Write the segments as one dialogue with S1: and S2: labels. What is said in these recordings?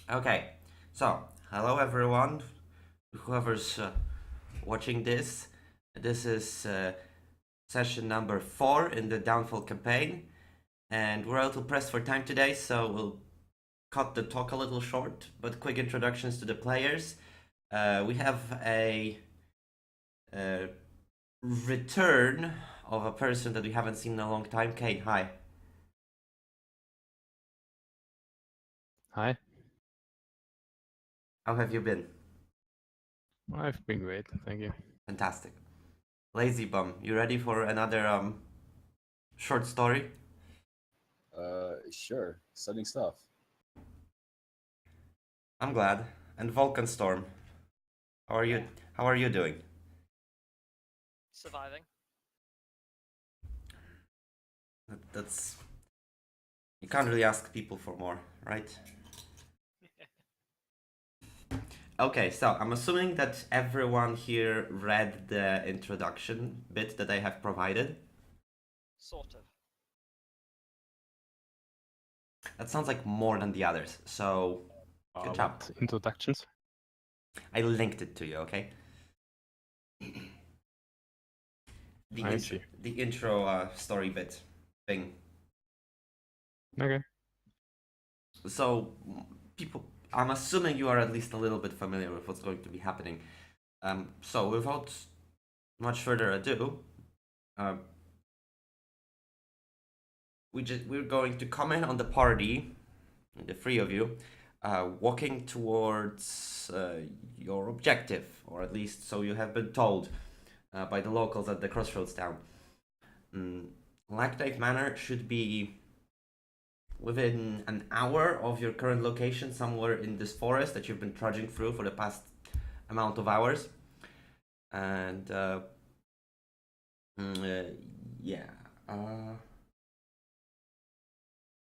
S1: Okay, so hello everyone, whoever's watching this. This is session number 4 in the Downfall campaign, and we're a little pressed for time today, so we'll cut the talk a little short, but quick introductions to the players. We have a uh, return of a person that we haven't seen in a long time. Kane, hi.
S2: Hi,
S1: How have you been?
S2: I've been great, thank you.
S1: Fantastic. Lazybum, you ready for another short story?
S3: Sure. Exciting stuff.
S1: I'm glad. And VulcanStorm, how are you?
S4: Yeah.
S1: How are you doing?
S4: Surviving.
S1: That's you can't really ask people for more, right? Okay, so I'm assuming that everyone here read the introduction bit that I have provided.
S4: Sort of.
S1: That sounds like more than the others, so good job.
S2: What introductions?
S1: I linked it to you, okay?
S2: I see.
S1: The intro story bit thing.
S2: Okay.
S1: So people, I'm assuming you are at least a little bit familiar with what's going to be happening. So without much further ado, uh, we're going to comment on the party, the three of you, walking towards your objective, or at least so you have been told by the locals at the crossroads town. Lacanaith Manor should be within an hour of your current location, somewhere in this forest that you've been trudging through for the past amount of hours. And yeah,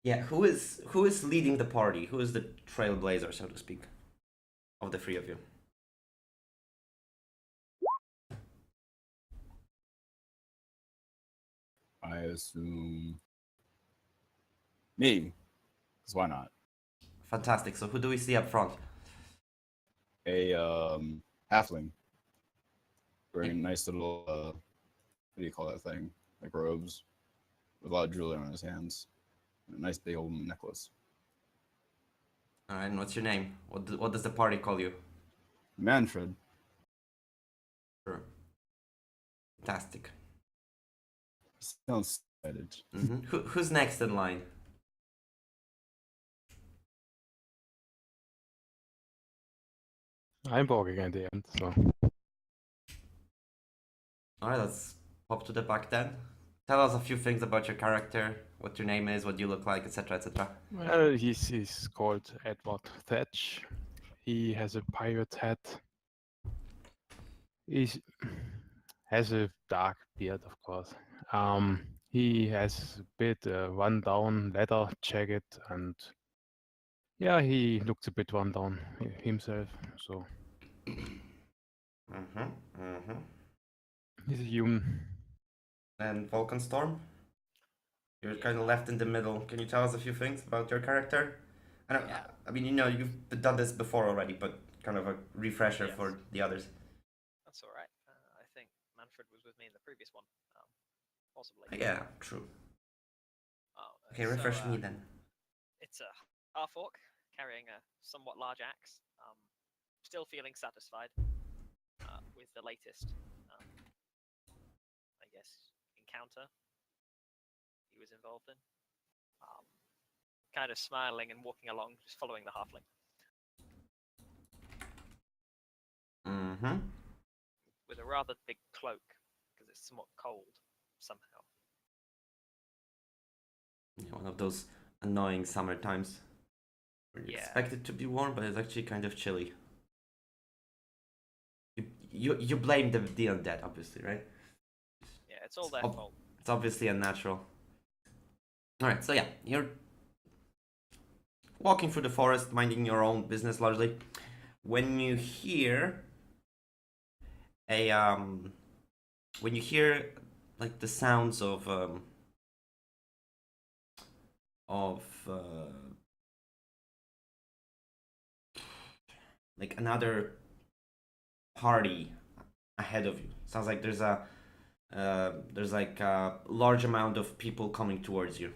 S1: yeah. Who is leading the party? Who is the trailblazer, so to speak, of the three of you?
S3: I assume me, because why not?
S1: Fantastic. So who do we see up front?
S3: A halfling wearing a nice little what do you call that thing? Like robes with a lot of jewelry on his hands. And a nice big old necklace.
S1: All right. And what's your name? What does the party call you?
S3: Manfred.
S1: Sure. Fantastic.
S3: Sounds excited.
S1: Who's next in line?
S2: I'm walking at the end, so.
S1: All right. Let's hop to the back then. Tell us a few things about your character, what your name is, what you look like, etc., etc.
S2: Well, he's called Edward Thatch. He has a pirate hat. He has a dark beard, of course. He has a bit run-down leather jacket, and yeah, he looks a bit run-down himself. So he's a human.
S1: And VulcanStorm? You're kind of left in the middle. Can you tell us a few things about your character?
S4: Yeah.
S1: I mean, you've done this before already, but kind of a refresher
S4: Yes.
S1: for the others.
S4: That's all right. I think Manfred was with me in the previous one, possibly.
S1: Yeah, true.
S4: Oh,
S1: Okay, refresh me then.
S4: It's a half orc carrying a somewhat large axe. Still feeling satisfied with the latest, I guess, encounter he was involved in. Kind of smiling and walking along, just following the halfling. With a rather big cloak, because it's somewhat cold somehow.
S1: Yeah, one of those annoying summer times where you expect it to be warm, but it's actually kind of chilly. You blame the undead, obviously, right?
S4: Yeah, it's all their fault.
S1: It's obviously unnatural. All right, so yeah, you're walking through the forest, minding your own business largely. When you hear when you hear like the sounds of like another party ahead of you. Sounds like there's like a large amount of people coming towards you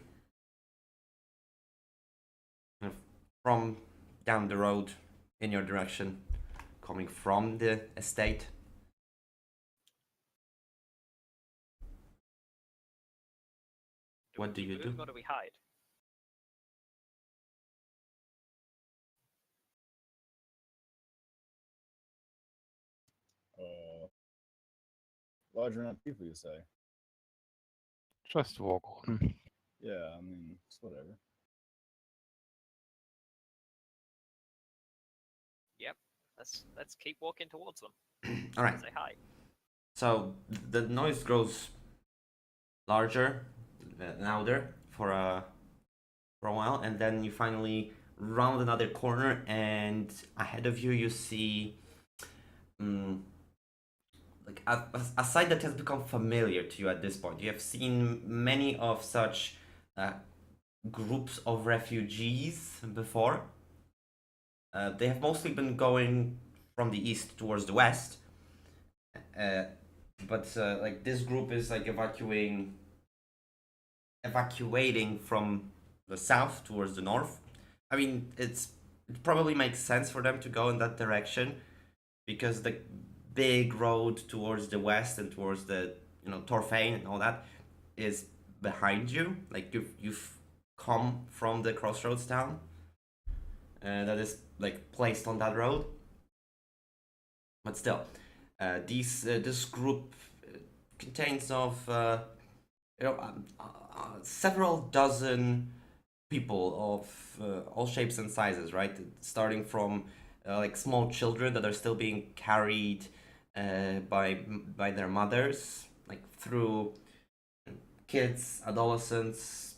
S1: from down the road in your direction, coming from the estate. What do you do?
S4: Or do we hide?
S3: Larger amount of people, you say?
S2: Just walk on.
S3: Yeah, I mean, it's whatever.
S4: Yep. Let's keep walking towards them.
S1: All right.
S4: Say hi.
S1: So the noise grows larger, louder for a while, and then you finally round another corner, and ahead of you you see like a sight that has become familiar to you at this point. You have seen many of such groups of refugees before. They have mostly been going from the east towards the west, but like this group is like evacuating from the south towards the north. I mean, it probably makes sense for them to go in that direction because the big road towards the west and towards the Torfain and all that is behind you. Like you've come from the crossroads town that is like placed on that road. But still, this group contains of several dozen people of all shapes and sizes, right? Starting from like small children that are still being carried by their mothers, like through kids, adolescents,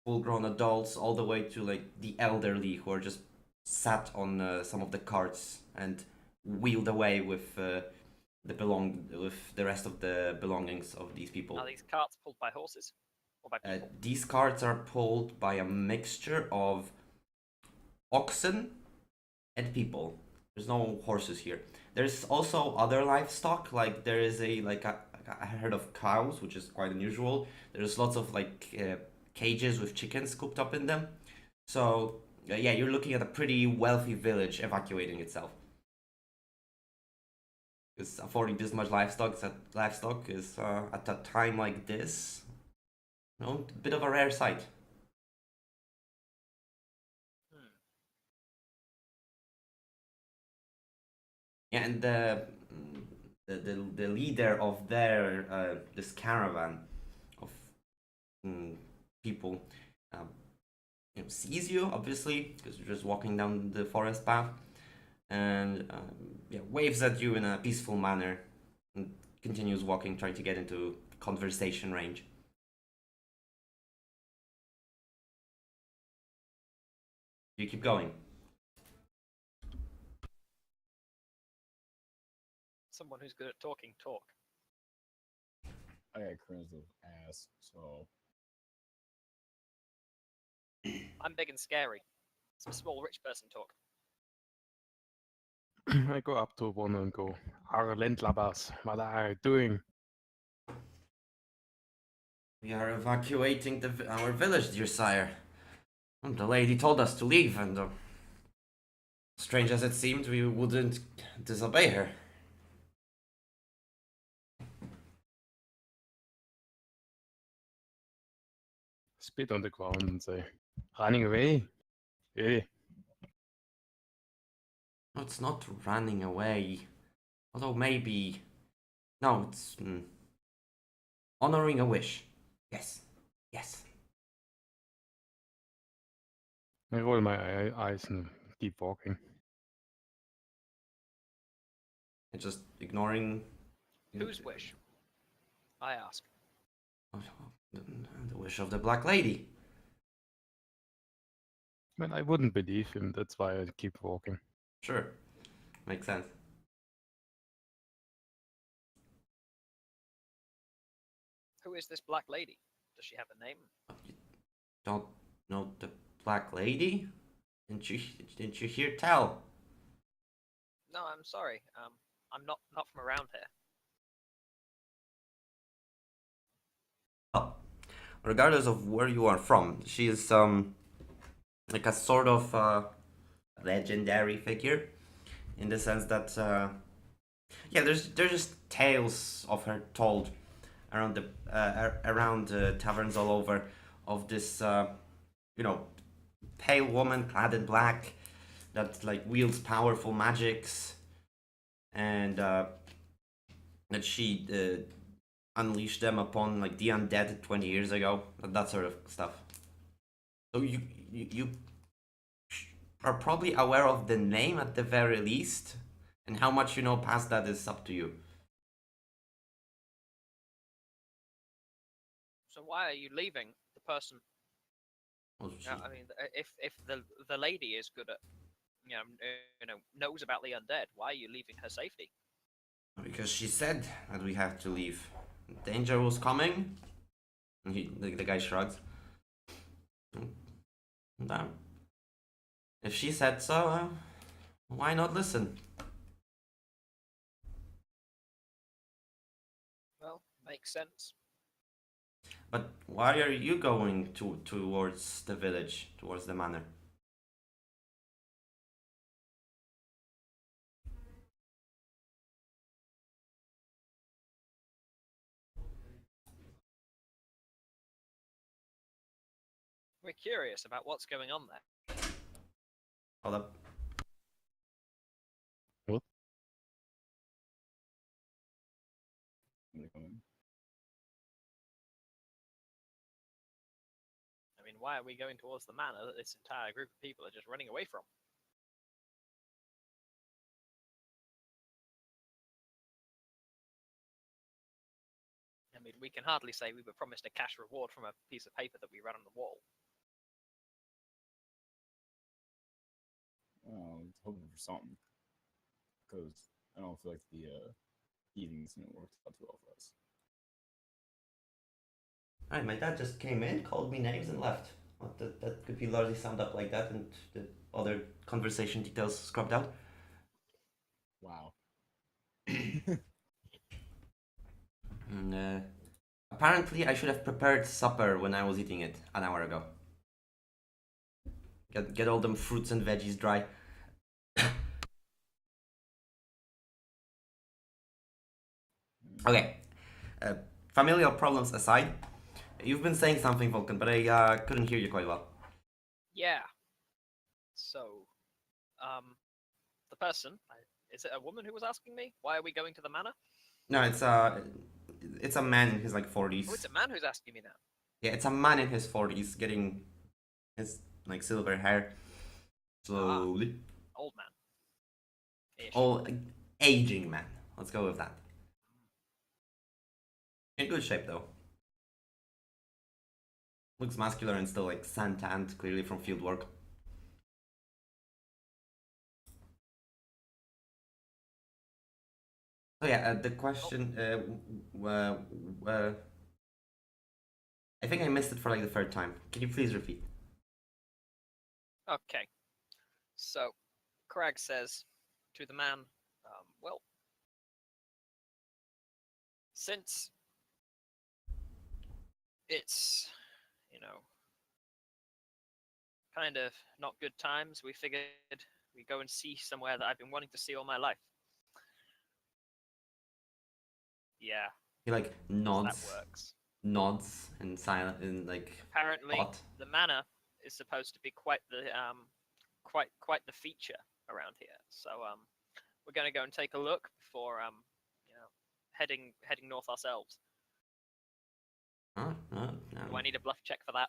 S1: full-grown adults, all the way to like the elderly who are just sat on some of the carts and wheeled away with with the rest of the belongings of these people.
S4: Are these carts pulled by horses or by people?
S1: These carts are pulled by a mixture of oxen and people. There's no horses here. There's also other livestock, like there is a herd of cows, which is quite unusual. There's lots of cages with chickens cooped up in them. So yeah, you're looking at a pretty wealthy village evacuating itself. Because affording this much livestock is at a time like this, a bit of a rare sight. Yeah, and the leader of this caravan of people sees you, obviously, because you're just walking down the forest path, and waves at you in a peaceful manner and continues walking, trying to get into conversation range. You keep going.
S4: Someone who's good at talking, talk.
S3: I got cringe of ass, so.
S4: I'm big and scary. Some small rich person talk.
S2: I go up to one and go, "Our landlubbers, what are you doing?"
S1: We are evacuating our village, dear sire. The lady told us to leave, and strange as it seemed, we wouldn't disobey her.
S2: Spit on the ground and say, "Running away? Hey."
S1: No, it's not running away. Although maybe... No, it's... honoring a wish. Yes. Yes.
S2: I roll my eyes and keep walking.
S1: And just ignoring...
S4: Whose wish? I ask.
S1: The wish of the Black Lady.
S2: Well, I wouldn't believe him, that's why I keep walking.
S1: Sure. Makes sense.
S4: Who is this black lady? Does she have a name?
S1: You don't know the Black Lady? Didn't you hear tell?
S4: No, I'm sorry. I'm not from around here.
S1: Well, regardless of where you are from, she is like a sort of legendary figure in the sense that yeah, there's just tales of her told around the around taverns all over of this you know, pale woman clad in black that like wields powerful magics and that she unleashed them upon like the undead 20 years ago, that sort of stuff. So you are probably aware of the name at the very least, and how much you know past that is up to you.
S4: So why are you leaving the person?
S1: Well,
S4: Yeah, I mean, if the lady is good at knows about the undead, why are you leaving her safety?
S1: because she said that we have to leave. Danger was coming. The guy shrugs. No. If she said so, why not listen?
S4: Well, makes sense.
S1: But why are you going towards the village, towards the manor?
S4: We're curious about what's going on there.
S1: Hold up.
S2: What?
S3: Somebody coming.
S4: I mean, why are we going towards the manor that this entire group of people are just running away from? I mean, we can hardly say we were promised a cash reward from a piece of paper that we read on the wall.
S3: Oh, I was hoping for something. Because I don't feel like the evening's gonna work out too well for us.
S1: Alright, my dad just came in, called me names, and left. Well, that could be largely summed up like that, and the other conversation details scrubbed out.
S3: Wow.
S1: And, apparently, I should have prepared supper when I was eating it an hour ago. Get all them fruits and veggies dry. Okay. Uh, Familial problems aside, you've been saying something, Vulcan, but I couldn't hear you quite well.
S4: Yeah. So, the person, is it a woman who was asking me? Why are we going to the manor?
S1: No, it's a man in his like 40s.
S4: Oh, it's a man who's asking me now.
S1: Yeah, it's a man in his 40s getting his like silver hair slowly.
S4: Old man. Ish.
S1: Oh, aging man. Let's go with that. In good shape though. Looks muscular and still like sun-tanned, clearly from field work. So yeah, the question. I think I missed it for like the third time. Can you please repeat?
S4: Okay. So, Krag says to the man, well, since it's, kind of not good times, we figured we go and see somewhere that I've been wanting to see all my life. Yeah,
S1: He like
S4: that
S1: nods,
S4: works.
S1: in silent, in like
S4: Apparently,
S1: thought.
S4: the manor is supposed to be quite the feature around here. So we're going to go and take a look before heading north ourselves.
S1: Oh, no.
S4: Do I need a bluff check for that?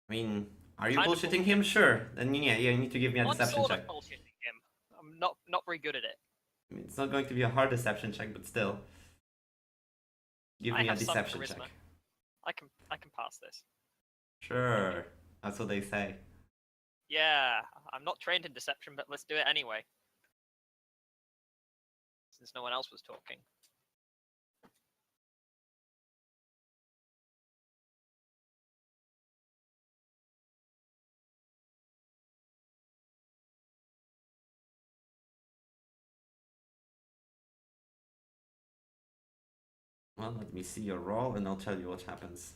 S1: I mean, are you
S4: Kind of
S1: bullshitting him? Sure. Then yeah, you need to give me a
S4: I'm
S1: deception
S4: sort
S1: check.
S4: of bullshitting him. I'm not very good at it.
S1: I mean, it's not going to be a hard deception check, but still. Give
S4: I
S1: me a
S4: have some
S1: deception
S4: charisma.
S1: check.
S4: I can pass this.
S1: Sure. That's what they say.
S4: Yeah, I'm not trained in deception, but let's do it anyway. Since no one else was talking.
S1: Well, let me see your roll, and I'll tell you what happens.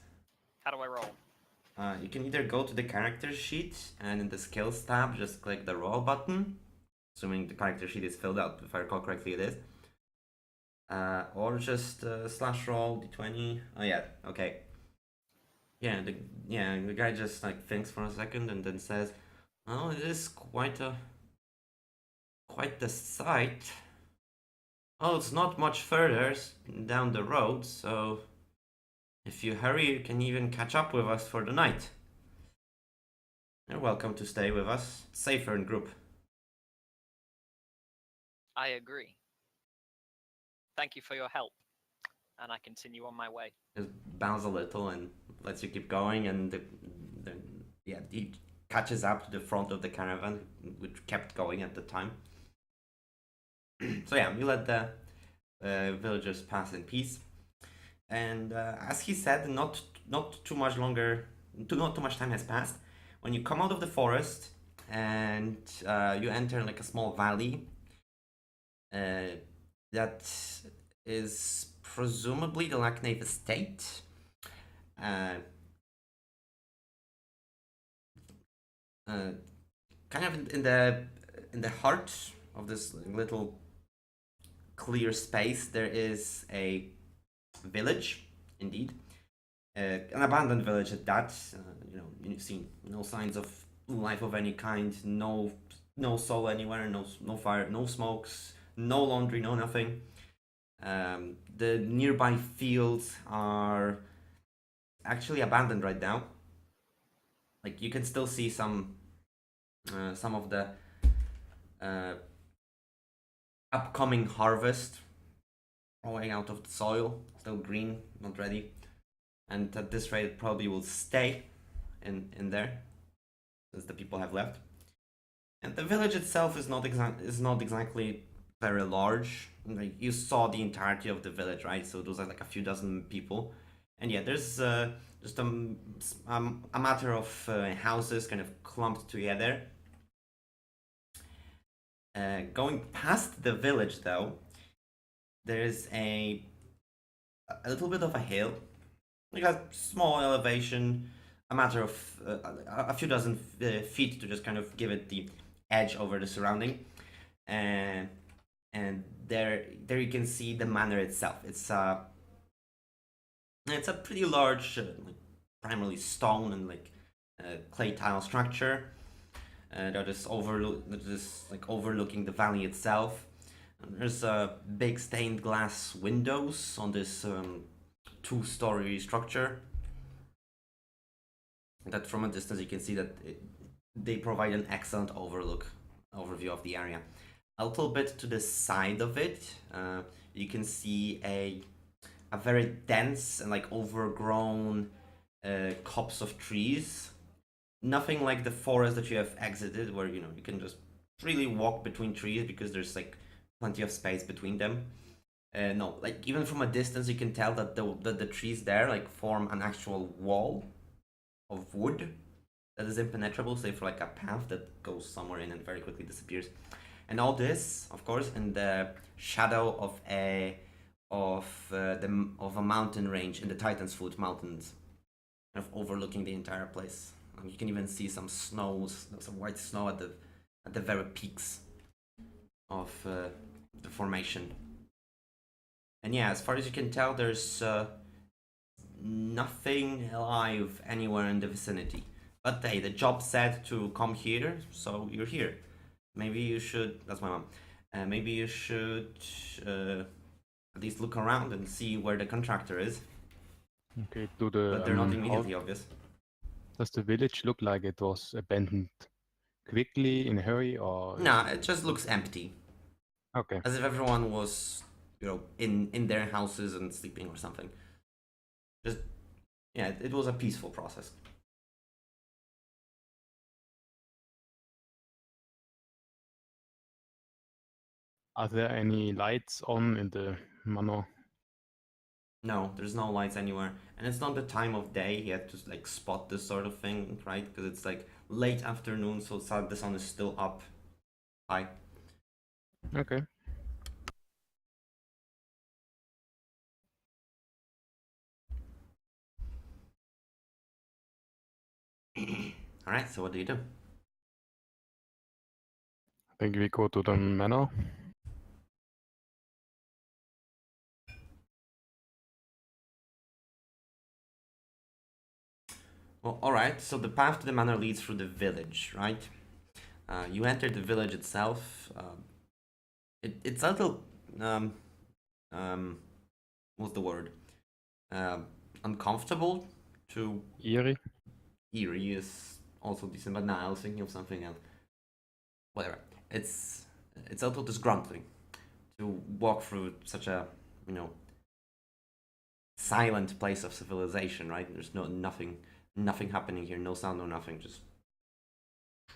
S4: How do I roll?
S1: You can either go to the character sheet, and in the skills tab, just click the roll button, assuming the character sheet is filled out. If I recall correctly, it is. Or just slash roll d20. Oh yeah, okay. Yeah, the guy just like thinks for a second and then says, "Oh, it is quite the sight. Oh, it's not much further down the road, so if you hurry, you can even catch up with us for the night. You're welcome to stay with us. It's safer in group."
S4: I agree. Thank you for your help. And I continue on my way.
S1: Just bounds a little and lets you keep going, and he catches up to the front of the caravan, which kept going at the time. So yeah, you let the villagers pass in peace, and as he said, not too much time has passed when you come out of the forest and you enter like a small valley that is presumably the Lacanaith estate. Kind of in the heart of this little clear space, there is a village, indeed, an abandoned village at that. You see no signs of life of any kind, no soul anywhere, no fire, no smokes, no laundry, no nothing. The nearby fields are actually abandoned right now. Like, you can still see some of the upcoming harvest growing out of the soil, still green, not ready, and at this rate it probably will stay in there since the people have left. And the village itself is not exactly very large. Like, you saw the entirety of the village, right? So those are like a few dozen people, and yeah, there's just a matter of houses kind of clumped together. Going past the village, though, there's a little bit of a hill, like a small elevation, a matter of a few dozen feet to just kind of give it the edge over the surrounding, and there you can see the manor itself. It's a pretty large, primarily stone and clay tile structure that is overlooking the valley itself. And there's big stained glass windows on this 2-story structure. That from a distance you can see that they provide an excellent overview of the area. A little bit to the side of it, you can see a very dense and overgrown copse of trees. Nothing like the forest that you have exited, where you can just freely walk between trees because there's plenty of space between them. No, even from a distance you can tell that the trees there form an actual wall of wood that is impenetrable, save for a path that goes somewhere in and very quickly disappears. And all this, of course, in the shadow of a mountain range in the Titan's Foot Mountains, kind of overlooking the entire place. You can even see some white snow at the very peaks of the formation. And yeah, as far as you can tell, there's nothing alive anywhere in the vicinity. But hey, the job said to come here, so you're here. Maybe you should. That's my mom. Maybe you should at least look around and see where the contractor is.
S2: Okay,
S1: But they're not immediately obvious.
S2: Does the village look like it was abandoned quickly, in a hurry, or?
S1: Nah, it just looks empty.
S2: Okay.
S1: As if everyone was, in their houses and sleeping or something. Just, yeah, it was a peaceful process.
S2: Are there any lights on in the manor?
S1: No, there's no lights anywhere, and it's not the time of day yet to spot this sort of thing, right? Because it's late afternoon, so the sun is still up high.
S2: Okay.
S1: All right. So what do you do?
S2: I think we go to the manor.
S1: Well, all right. So the path to the manor leads through the village, right? You enter the village itself. It's a little what's the word? Uncomfortable to
S2: Eerie.
S1: eerie is also decent, but nah, I was thinking of something else. Whatever. It's a little disgruntling to walk through such a silent place of civilization, right? There's nothing happening here, no sound, no nothing, just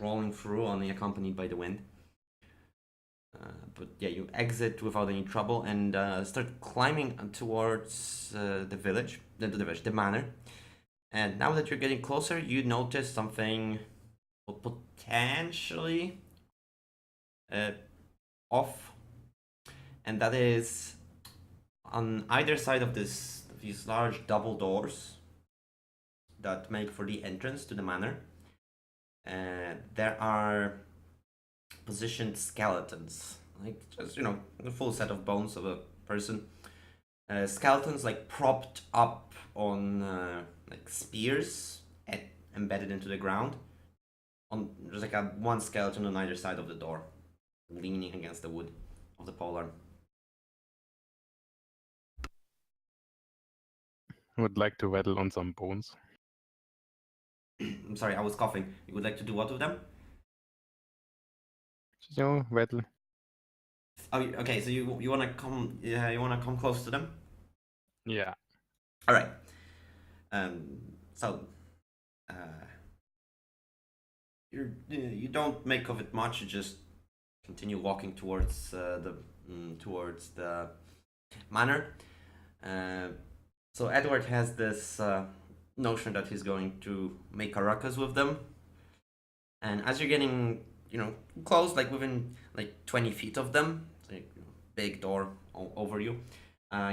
S1: rolling through, only accompanied by the wind. But yeah, you exit without any trouble and start climbing towards the village, the manor. And now that you're getting closer, you notice something potentially off, and that is on either side of these large double doors that make for the entrance to the manor. There are positioned skeletons, like just a full set of bones of a person. Skeletons like propped up on like spears embedded into the ground. There's like one skeleton on either side of the door, leaning against the wood of the polearm.
S2: Would like to rattle on some bones.
S1: I'm sorry, I was coughing. You would like to do what with them?
S2: Just, rattle.
S1: Oh, okay. So you wanna come? Yeah, you wanna come close to them?
S2: Yeah.
S1: All right. So, you don't make of it much. You just continue walking towards the manor. So Edward has this notion that he's going to make a ruckus with them, and as you're getting close, like within like 20 feet of them, like big door over you,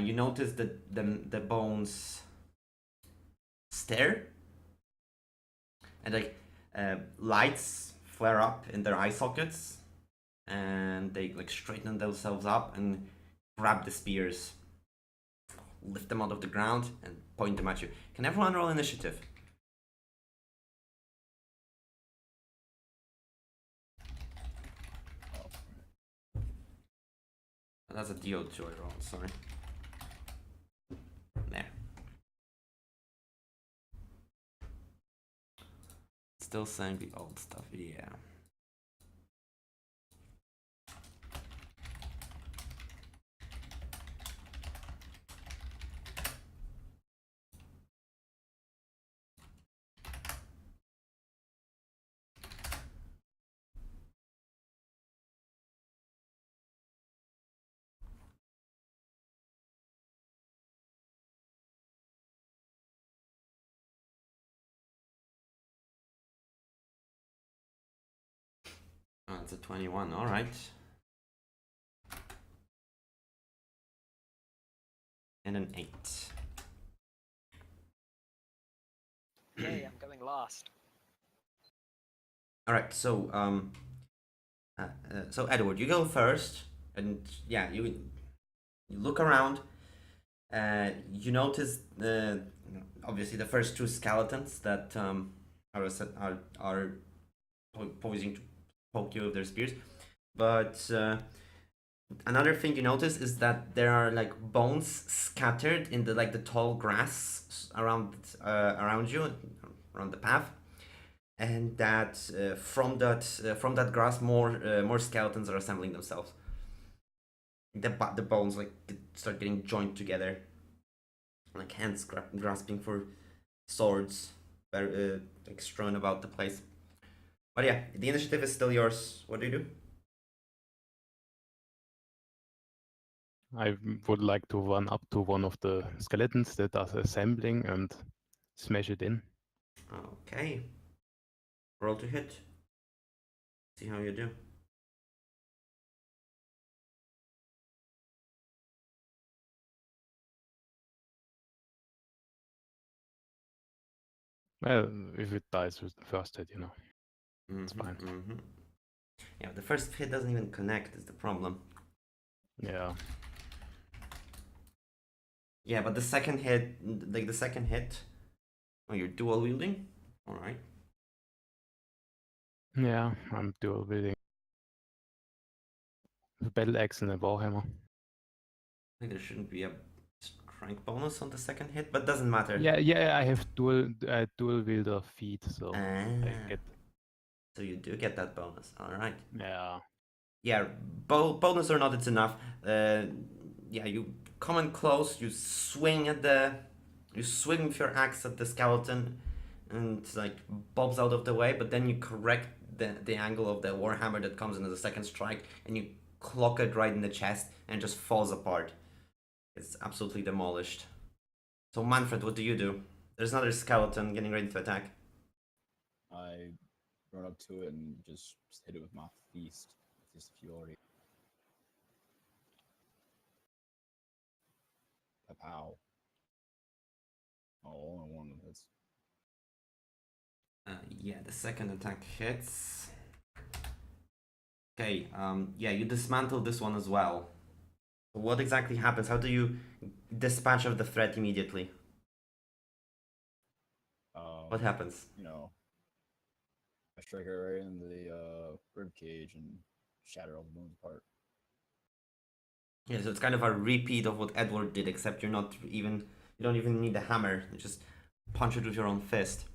S1: you notice that the bones stare, and like lights flare up in their eye sockets, and they like straighten themselves up and grab the spears, lift them out of the ground, and point them at you. Can everyone roll initiative? That's a DO2 I rolled, sorry. There. Still saying the old stuff, yeah. Oh, it's a 21, alright. And an 8.
S4: Hey, I'm going last.
S1: Alright, so so Edward, you go first, and yeah, you look around. You notice obviously the first two skeletons that are posing to poke you with their spears, but another thing you notice is that there are like bones scattered in the tall grass around you, around the path, and that from that grass more skeletons are assembling themselves. The bones like start getting joined together, like hands grasping for swords, like strewn about the place. But yeah, the initiative is still yours. What do you do?
S2: I would like to run up to one of the skeletons that are assembling and smash it in.
S1: Okay. Roll to hit. See how you do.
S2: Well, if it dies with the first hit, you know. It's
S1: Mhm,
S2: fine.
S1: mhm. Yeah, the first hit doesn't even connect is the problem.
S2: Yeah.
S1: Yeah, but the second hit, like the second hit, oh, you're dual wielding? Alright.
S2: Yeah, I'm dual wielding. The battle axe and a warhammer.
S1: I think there shouldn't be a strength bonus on the second hit, but doesn't matter.
S2: Yeah, I have dual wielder feet, so I
S1: Ah,
S2: get.
S1: so you do get that bonus. Alright.
S2: Yeah.
S1: Yeah, bonus or not, it's enough. Yeah, you come in close, you swing with your axe at the skeleton, and it's like bobs out of the way. But then you correct the angle of the warhammer that comes in as a second strike, and you clock it right in the chest, and it just falls apart. It's absolutely demolished. So Manfred, what do you do? There's another skeleton getting ready to attack.
S3: I run up to it and just hit it with my feast. Just fury. Pow. Oh, only one of hits.
S1: Yeah, the second attack hits. Okay, yeah, you dismantle this one as well. What exactly happens? How do you dispatch of the threat immediately? What happens?
S3: You know, I strike it right in the rib cage and shatter all the bones apart.
S1: Yeah, so it's kind of a repeat of what Edward did, except you don't even need a hammer. You just punch it with your own fist.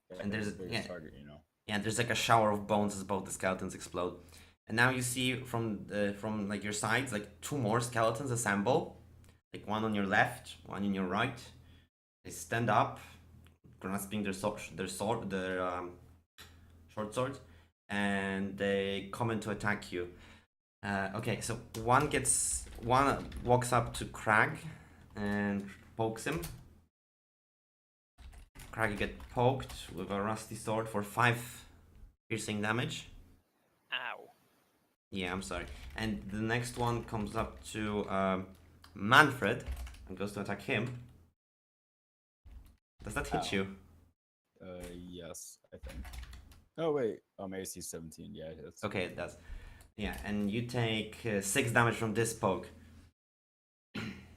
S3: Yeah,
S1: And there's
S3: the biggest target, you know.
S1: Yeah, there's like a shower of bones as both the skeletons explode. And now you see from like your sides, like two more skeletons assemble, like one on your left, one on your right. They stand up, grasping their short swords, and they come in to attack you. Okay, so one walks up to Krag and pokes him. Krag get poked with a rusty sword for 5 piercing damage.
S4: Ow.
S1: Yeah, I'm sorry. And the next one comes up to Manfred and goes to attack him. Does that hit
S3: Ow.
S1: you?
S3: Yes, I think. Oh wait, AC 17. Yeah, it hits.
S1: Okay, it does. Yeah, and you take 6 damage from this poke.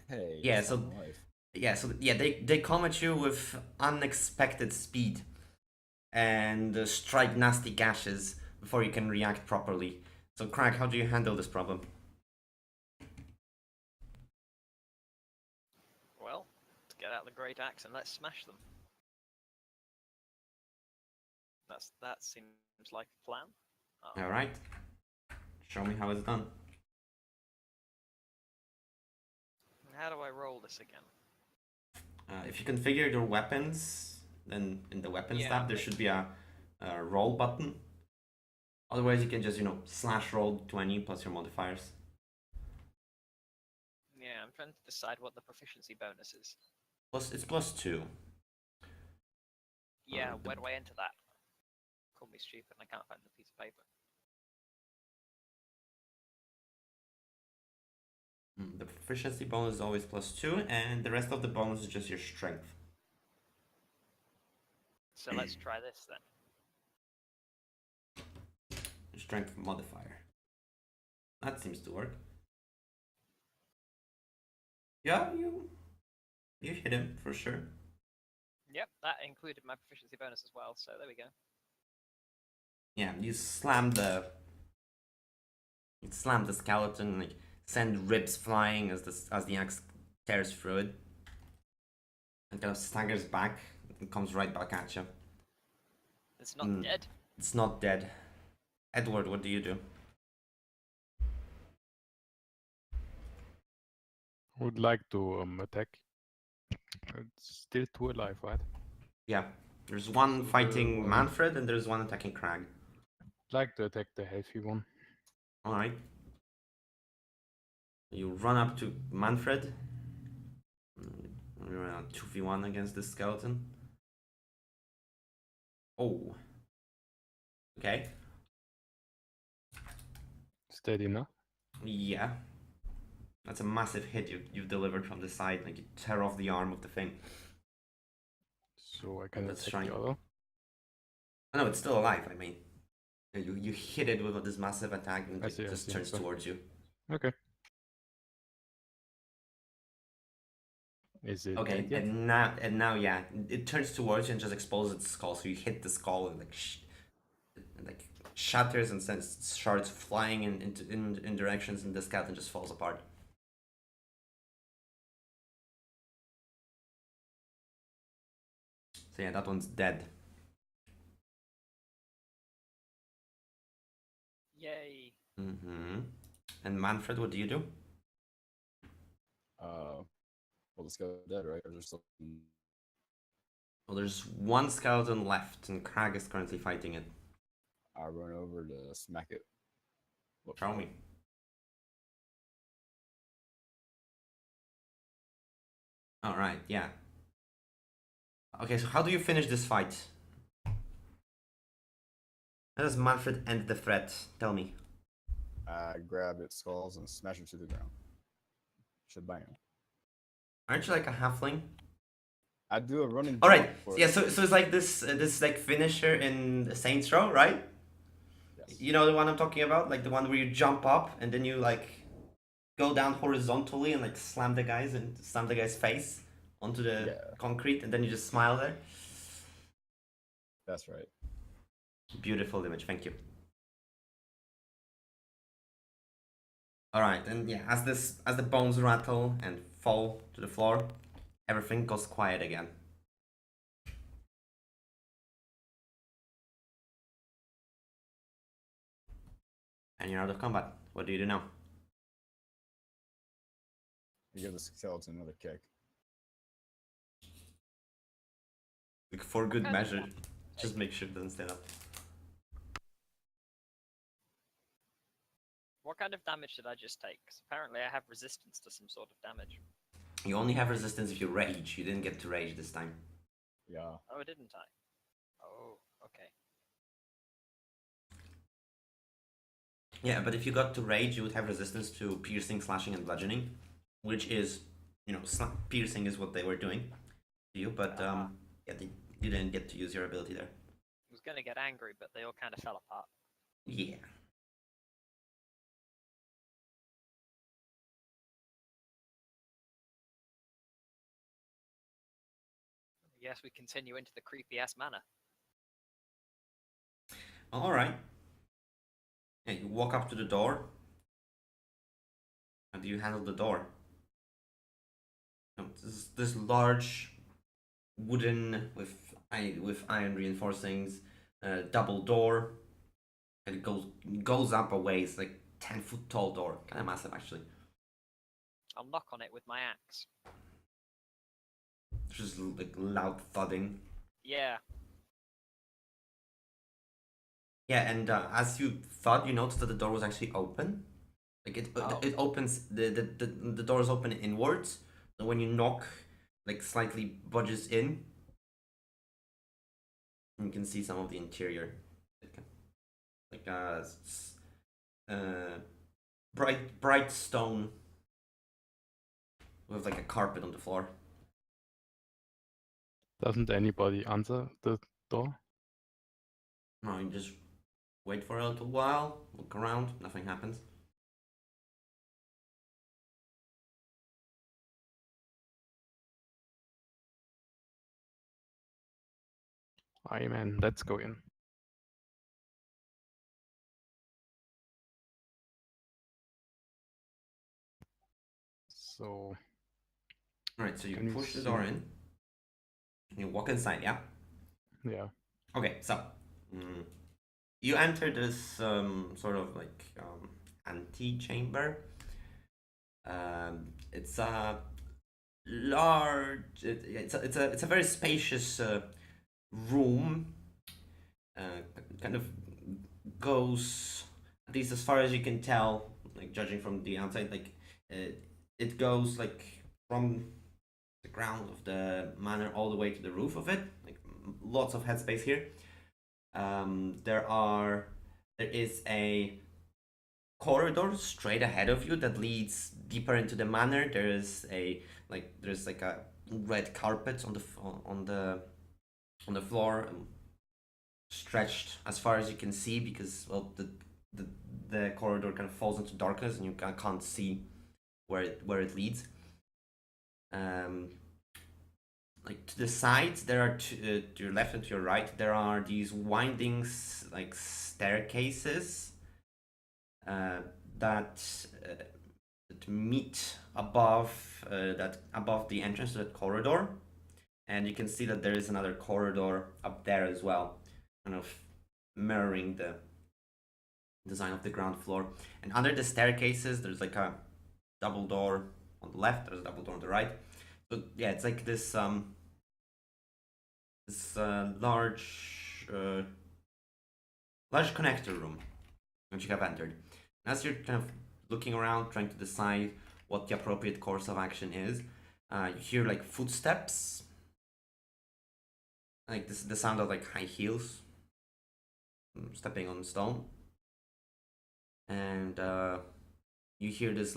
S3: Hey.
S1: Yeah,
S3: it's
S1: so-
S3: not my life.
S1: They come at you with unexpected speed and strike nasty gashes before you can react properly. So, Krag, how do you handle this problem?
S4: Well, let's get out the great axe and let's smash them. That seems like a plan.
S1: All right. Show me how it's done.
S4: How do I roll this again?
S1: If you configure your weapons, then in the weapons
S4: Yeah,
S1: tab there should be a roll button. Otherwise, you can just slash roll 20 plus your modifiers.
S4: Yeah, I'm trying to decide what the proficiency bonus is.
S1: It's +2.
S4: Yeah,
S1: the-
S4: where do I enter that? Call me stupid, I can't find the piece of paper.
S1: The proficiency bonus is always +2, and the rest of the bonus is just your strength.
S4: So let's try this then.
S1: Your strength modifier. That seems to work. Yeah, you hit him for sure.
S4: Yep, that included my proficiency bonus as well, so there we go.
S1: Yeah, you slam the skeleton, like send ribs flying as the axe tears through it, and kind of staggers back and comes right back at you.
S4: It's not dead.
S1: It's not dead. Edward, what do you do?
S2: Would like to attack. It's still 2 alive, right?
S1: Yeah, there's one
S2: So
S1: fighting
S2: the,
S1: Manfred and there's one attacking Krag.
S2: Like to attack the healthy one.
S1: All right. You run up to Manfred. You're on 2v1 against this skeleton. Oh. Okay.
S2: Steady, no?
S1: Yeah. That's a massive hit you've delivered from the side. Like you tear off the arm of the thing.
S2: So I can
S1: That's
S2: attack
S1: shrine.
S2: the other.
S1: Oh, no, it's still alive. I mean, you hit it with this massive attack, and
S2: I
S1: it
S2: see,
S1: just
S2: I see.
S1: turns
S2: So,
S1: towards you.
S2: okay. Is it
S1: Okay,
S2: dead yet?
S1: and now, yeah, it turns towards you and just explodes its skull. So you hit the skull and like shatters and sends shards flying in directions, and the skeleton just falls apart. So yeah, that one's dead.
S4: Yay.
S1: Mm-hmm. And Manfred, what do you do?
S3: Well, the skeleton's dead, right? Or is there still?
S1: Well, there's one skeleton left, and Krag is currently fighting it.
S3: I run over to smack it. Look
S1: Show
S3: for
S1: me.
S3: it.
S1: All right, yeah. Okay, so how do you finish this fight? How does Manfred end the threat? Tell me.
S3: I grab its skulls and smash it to the ground. Should bang him.
S1: Aren't you like a halfling?
S3: I do a running.
S1: All right,
S3: jump for
S1: yeah.
S3: it.
S1: So it's like this like finisher in Saints Row, right?
S3: Yes.
S1: You know the one I'm talking about, like the one where you jump up and then you like go down horizontally and like slam the guy's face onto the concrete, and then you just smile there.
S3: That's right.
S1: Beautiful image, thank you. All right, and yeah, as the bones rattle and fall to the floor, everything goes quiet again. And you're out of combat. What do you do now?
S3: I give the skeleton another kick.
S1: Like for good
S4: Okay.
S1: measure, just make sure it doesn't stand up.
S4: What kind of damage did I just take? 'Cause apparently I have resistance to some sort of damage.
S1: You only have resistance if you rage. You didn't get to rage this time.
S3: Yeah.
S4: Oh, didn't I? Oh, okay.
S1: Yeah, but if you got to rage, you would have resistance to piercing, slashing, and bludgeoning, which is, piercing is what they were doing to you. But yeah, you didn't get to use your ability there.
S4: I was gonna get angry, but they all kind of fell apart.
S1: Yeah.
S4: Yes, we continue into the creepy ass manor.
S1: All right. Yeah, you walk up to the door. How do you handle the door? This large wooden with iron reinforcings, double door. And it goes up a ways, like 10-foot tall door, kind of massive actually.
S4: I'll knock on it with my axe.
S1: There's just like loud thudding.
S4: Yeah.
S1: Yeah, and as you thought, you noticed that the door was actually open. Like it opens, the doors open inwards. So when you knock, like slightly budges in. You can see some of the interior. Like bright stone with like a carpet on the floor.
S2: Doesn't anybody answer the door?
S1: No, you just wait for a little while, look around, nothing happens.
S2: Aye, man, let's go in. So,
S1: Alright, so you
S2: Can you
S1: push the door
S2: see-
S1: in. You walk inside, yeah?
S2: yeah.
S1: Okay, so you enter this sort of like ante-chamber. It's a large. It's a very spacious room. Kind of goes, at least as far as you can tell, like judging from the outside, like it goes like from the ground of the manor all the way to the roof of it. Like lots of headspace here. There is a corridor straight ahead of you that leads deeper into the manor. There's like a red carpet on the on the floor, stretched as far as you can see, because well, the corridor kind of falls into darkness and you can't see where it leads. Like to the sides, there are to your left and to your right, there are these winding like staircases that meet above above the entrance to that corridor, and you can see that there is another corridor up there as well, kind of mirroring the design of the ground floor. And under the staircases, there's like a double door on the left, there's a double door on the right. So yeah, it's like this large connector room which you have entered. And as you're kind of looking around, trying to decide what the appropriate course of action is, you hear like footsteps, like the sound of like high heels stepping on stone, and you hear this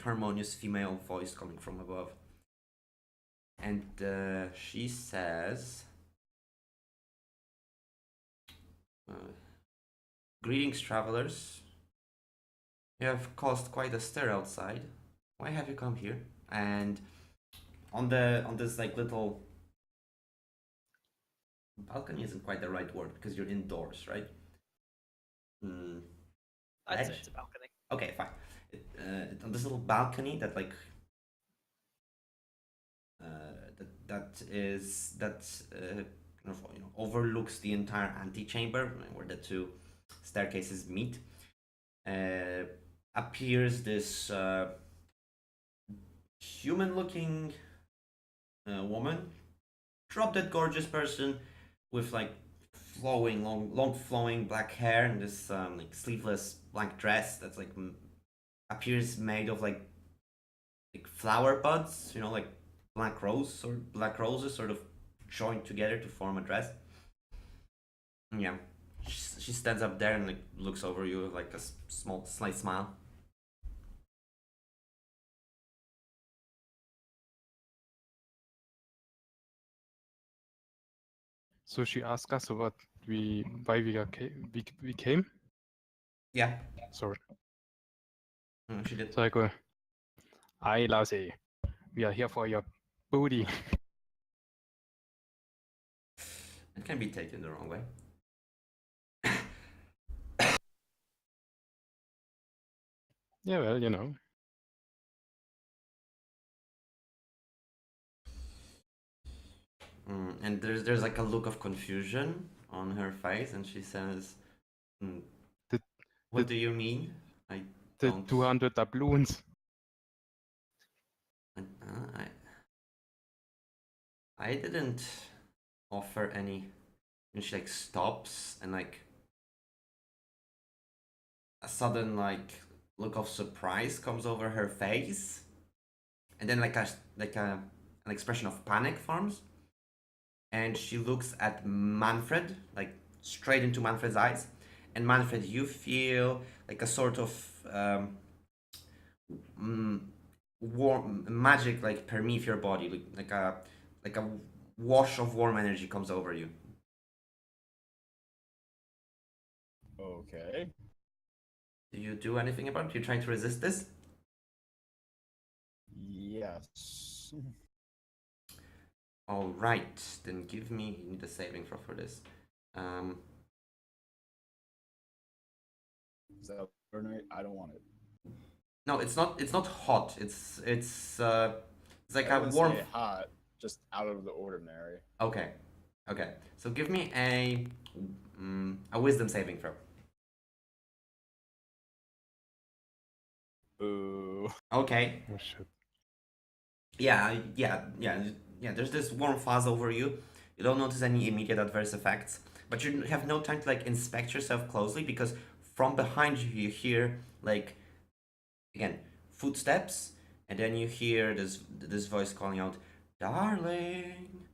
S1: harmonious female voice coming from above, and she says, "Greetings, travelers. You have caused quite a stir outside. Why have you come here?" And on this like little balcony isn't quite the right word because you're indoors, right?
S4: I'd say it's a balcony.
S1: Okay, fine. On this little balcony that like kind of, you know, overlooks the entire antechamber where the two staircases meet, appears this human-looking woman, drop-dead gorgeous person with like flowing long flowing black hair and this like sleeveless black dress that's like appears made of like flower buds, you know, like black roses sort of joined together to form a dress. Yeah, she stands up there and like looks over you with like a slight smile.
S2: So she asked us why we came.
S1: Yeah.
S2: Sorry.
S1: She did.
S2: So I go, "Aye, Lassie, we are here for your booty."
S1: It can be taken the wrong way.
S2: Yeah, well, you know.
S1: And there's like a look of confusion on her face, and she says, "What do you mean? I
S2: The
S1: don't."
S2: 200 doubloons.
S1: I didn't offer any. And she like stops, and like a sudden like look of surprise comes over her face, and then like an expression of panic forms, and she looks at Manfred, like straight into Manfred's eyes. And Manfred, you feel like a sort of warm magic like permeate your body, like a wash of warm energy comes over you.
S3: Okay.
S1: Do you do anything about it? You trying to resist this?
S3: Yes.
S1: All right, then give me. You need a saving throw for this.
S3: Is that ordinary? I don't want it.
S1: No, it's not. It's not hot. It's like
S3: I
S1: a
S3: wouldn't
S1: warm.
S3: say hot, just out of the ordinary.
S1: Okay, okay. So give me a wisdom saving throw.
S3: Ooh.
S1: Okay.
S2: Oh, shit.
S1: Yeah. There's this warm fuzz over you. You don't notice any immediate adverse effects, but you have no time to like inspect yourself closely because from behind you hear like again footsteps, and then you hear this voice calling out, "Darling,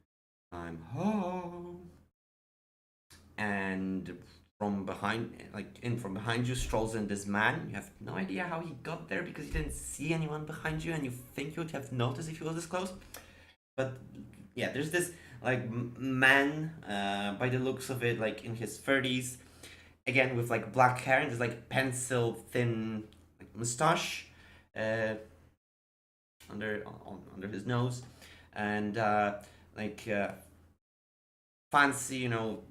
S1: I'm home." And from behind you strolls in this man. You have no idea how he got there because you didn't see anyone behind you, and you think you would have noticed if he was this close. But yeah, there's this like man, by the looks of it, like in his 30s, again with like black hair and this like pencil thin like, mustache under his nose, and fancy, you know,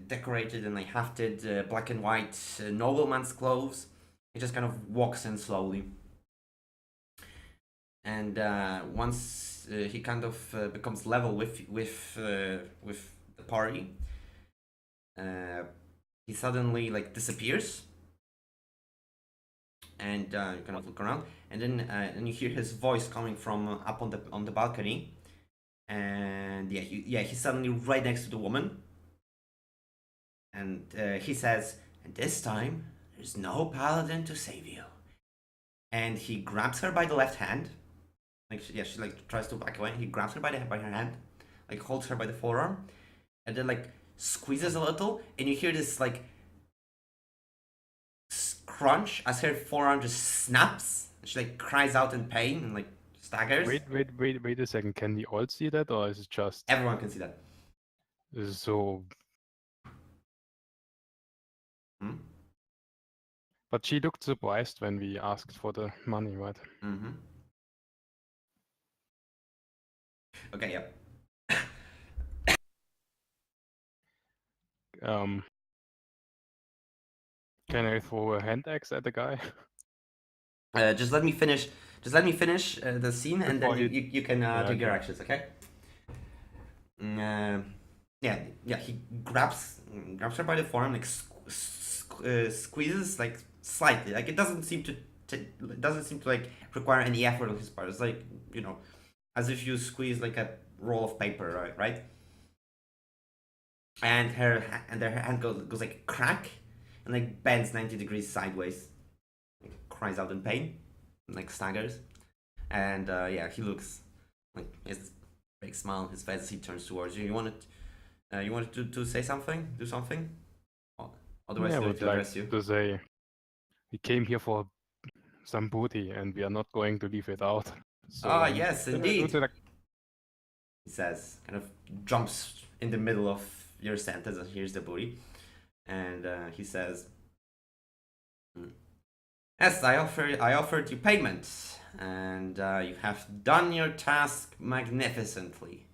S1: decorated and like hafted black and white nobleman's clothes. He just kind of walks in slowly, and once he kind of becomes level with the party, he suddenly like disappears, and you kind of look around, and then and you hear his voice coming from up on the balcony, and he's suddenly right next to the woman, and he says, "And this time, there's no paladin to save you." And he grabs her by the left hand, like she like tries to back away. He grabs her by her hand, like holds her by the forearm, and then like squeezes a little, and you hear this like crunch as her forearm just snaps. She like cries out in pain and like staggers.
S2: Wait a second. Can we all see that, or is it just
S1: Everyone can see that.
S2: so?
S1: Hmm?
S2: But she looked surprised when we asked for the money, right?
S1: Mm-hmm. Okay, yeah.
S2: Can I throw a hand axe at the guy?
S1: Just let me finish. Just let me finish the scene, and then
S2: Before
S1: you can take your
S2: okay.
S1: actions. Okay. He grabs her by the forearm, like squeezes like slightly. Like it doesn't seem to like require any effort on his part. It's like, you know, as if you squeeze like a roll of paper, right? And her hand goes like crack, and like bends 90 degrees sideways, like, cries out in pain, and, like staggers, and he looks like his big smile on his face as he turns towards you. You wanted to say something, do something? Otherwise,
S2: I
S1: I
S2: would
S1: to
S2: like
S1: address you.
S2: to say we came here for some booty, and we are not going to leave it out. So,
S1: Yes,
S2: I would
S1: indeed.
S2: like-
S1: He says, kind of jumps in the middle of your sentence and here's the booty, and he says, "Yes, I offered you payment, and you have done your task magnificently.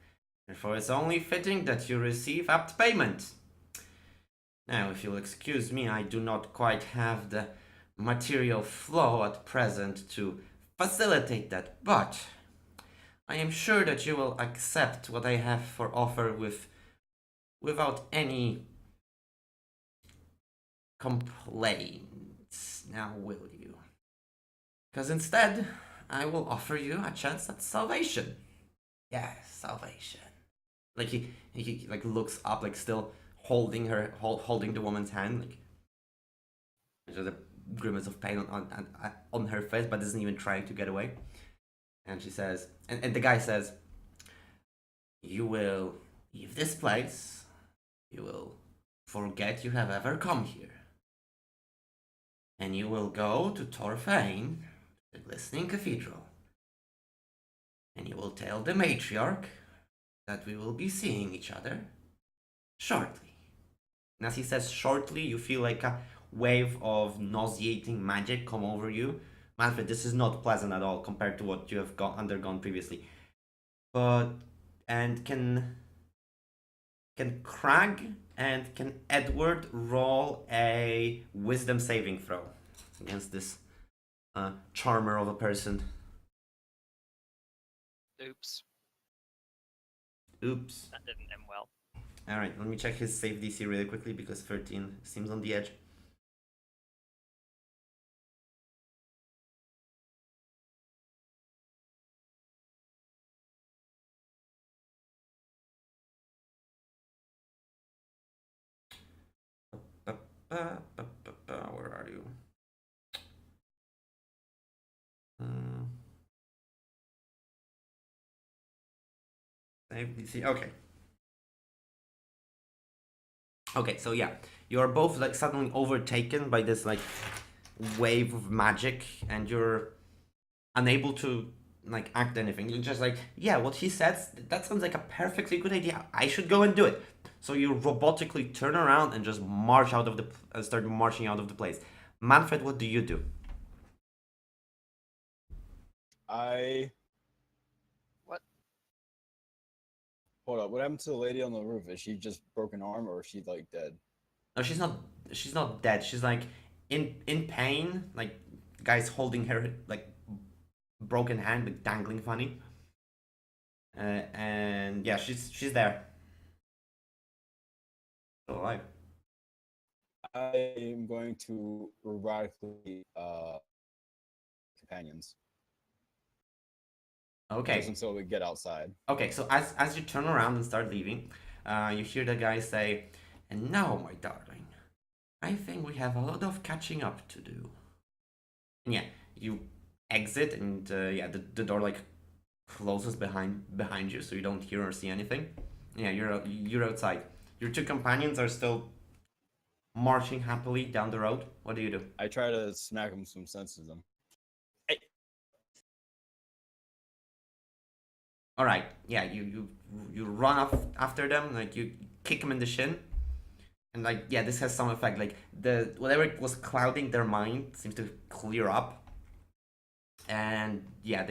S1: Therefore, it's only fitting that you receive apt payment. Now, if you'll excuse me, I do not quite have the material flow at present to facilitate that, but I am sure that you will accept what I have for offer without any complaints. Now, will you? Because instead, I will offer you a chance at salvation. Yes, salvation." Like he like looks up, like still holding the woman's hand, like there's a grimace of pain on her face, but isn't even trying to get away. And she says, and the guy says, "You will leave this place. You will forget you have ever come here. And you will go to Torfain, the glistening cathedral. And you will tell the matriarch that we will be seeing each other shortly." And as he says shortly, you feel like a wave of nauseating magic come over you. Manfred, this is not pleasant at all compared to what you have undergone previously. And can Krag and can Edward roll a wisdom saving throw against this charmer of a person?
S4: Oops,
S1: Oops.
S4: that didn't end well.
S1: Alright, let me check his save DC really quickly because 13 seems on the edge. Where are you? Save DC. Okay. Okay, so yeah, you're both like suddenly overtaken by this like wave of magic, and you're unable to like act anything. You're just like, yeah, what he says, that sounds like a perfectly good idea. I should go and do it. So you robotically turn around and just march out of the start marching out of the place. Manfred, what do you do?
S4: What?
S3: Hold up. What happened to the lady on the roof? Is she just broken arm or is she like dead?
S1: No, she's not. She's not dead. She's like in pain. Like guys holding her like broken hand, like dangling funny. And yeah, she's there. Still alive.
S3: I am going to radically companions.
S1: Okay.
S3: Just until we get outside.
S1: Okay, so as you turn around and start leaving, you hear the guy say, "And now, my darling, I think we have a lot of catching up to do." And yeah, you exit, and yeah, the door like closes behind you, so you don't hear or see anything. Yeah, you're outside. Your two companions are still marching happily down the road. What do you do?
S3: I try to smack him some sense of them. Hey.
S1: All right, yeah, you run off after them, like you kick them in the shin, and like yeah, this has some effect. Like the whatever was clouding their mind seems to clear up, and yeah,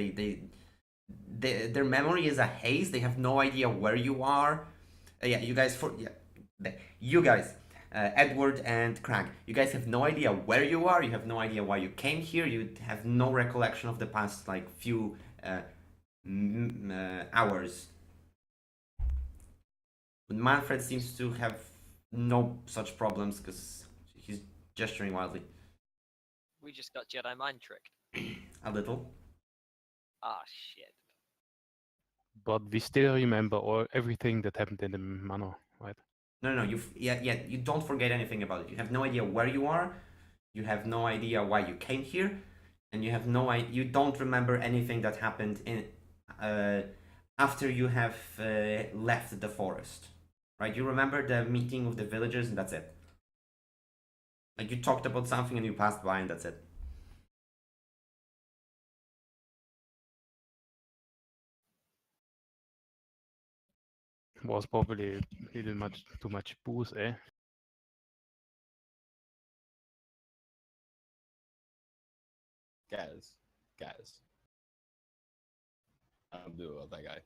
S1: their memory is a haze. They have no idea where you are. Yeah, you guys, Edward and Krag, you guys have no idea where you are. You have no idea why you came here. You have no recollection of the past like few hours. But Manfred seems to have no such problems because he's gesturing wildly.
S4: We just got Jedi mind tricked.
S1: A little.
S4: Ah, shit.
S2: But we still remember everything that happened in the manor, right?
S1: No, you don't forget anything about it. You have no idea where you are. You have no idea why you came here, and you don't remember anything that happened in after you have left the forest, right? You remember the meeting with the villagers, and that's it. Like you talked about something and you passed by, and that's it.
S2: Was probably a little too much booze, eh?
S3: Guys. I don't do it with that guy.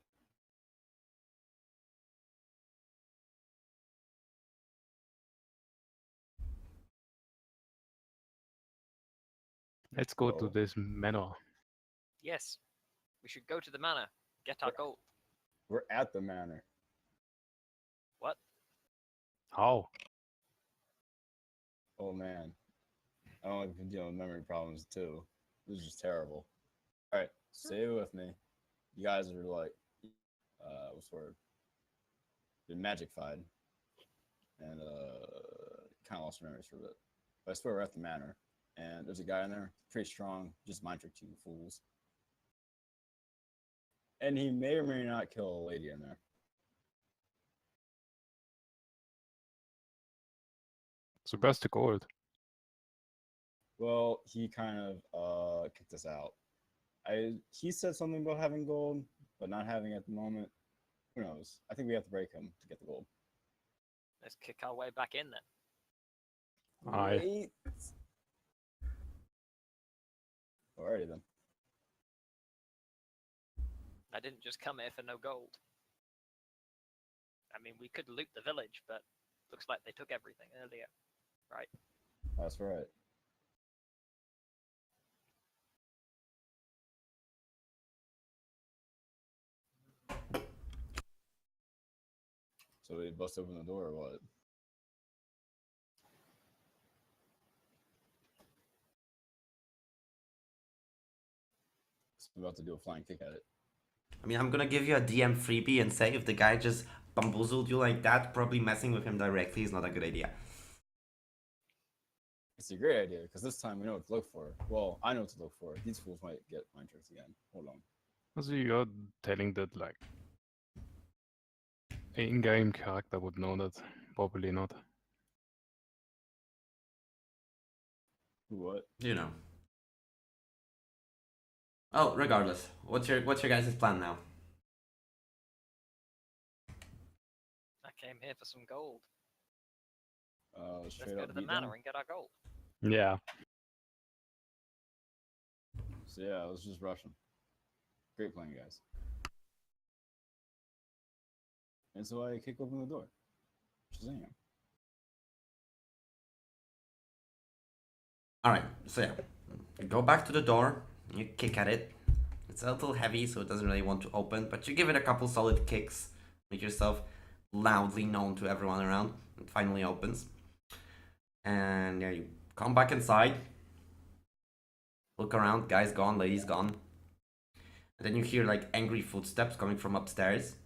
S2: Let's go to
S3: Oh.
S2: this manor.
S4: Yes. We should go to the manor. Get our gold.
S3: We're at the manor.
S4: What?
S2: How?
S3: Oh man. I don't like been dealing with memory problems too. This is just terrible. Alright, stay with me. You guys are like what's the word? Been magic-fied. And kinda lost your memories for a bit. But I swear we're at the manor. And there's a guy in there, pretty strong, just mind tricked you fools. And he may or may not kill a lady in there.
S2: So where's the gold?
S3: Well, he kind of kicked us out. He said something about having gold, but not having it at the moment. Who knows? I think we have to break him to get the gold.
S4: Let's kick our way back in then.
S2: Aye.
S3: Wait. Alrighty then.
S4: I didn't just come here for no gold. I mean, we could loot the village, but looks like they took everything earlier. Right.
S3: That's right. So they bust open the door or what? I'm about to do a flying kick at it.
S1: I mean, I'm gonna give you a DM freebie and say if the guy just bamboozled you like that, probably messing with him directly is not a good idea.
S3: It's a great idea, because this time we know what to look for. Well, I know what to look for. These fools might get mind tricks again. Hold on.
S2: So you're telling that like an in-game character would know that? Probably not.
S3: What?
S1: You know. Oh, regardless, what's your guys' plan now?
S4: I came here for some gold. Let's
S3: Straight
S4: go
S3: up
S4: to the
S3: beat
S4: manor
S3: them.
S4: and get our gold.
S2: Yeah.
S3: So yeah, let's just rush them. Great plan, guys. And so I kick open the door. Shazam.
S1: Alright, so yeah. You go back to the door, you kick at it. It's a little heavy, so it doesn't really want to open, but you give it a couple solid kicks, make yourself loudly known to everyone around. It finally opens. And yeah, you come back inside. Look around, guy's gone, lady's gone. And then you hear like angry footsteps coming from upstairs.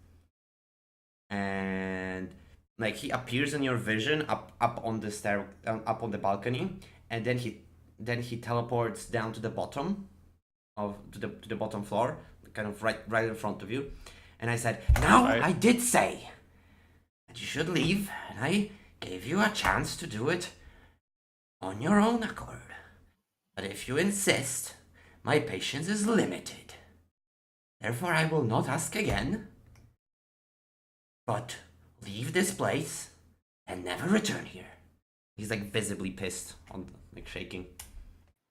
S1: And like he appears in your vision up on the stair, up on the balcony, and then he teleports down to the bottom of to the bottom floor, kind of right in front of you. And I said, "Now I did say that you should leave, and I gave you a chance to do it on your own accord. But if you insist, my patience is limited. Therefore, I will not ask again. But leave this place and never return here." He's like visibly pissed, like shaking.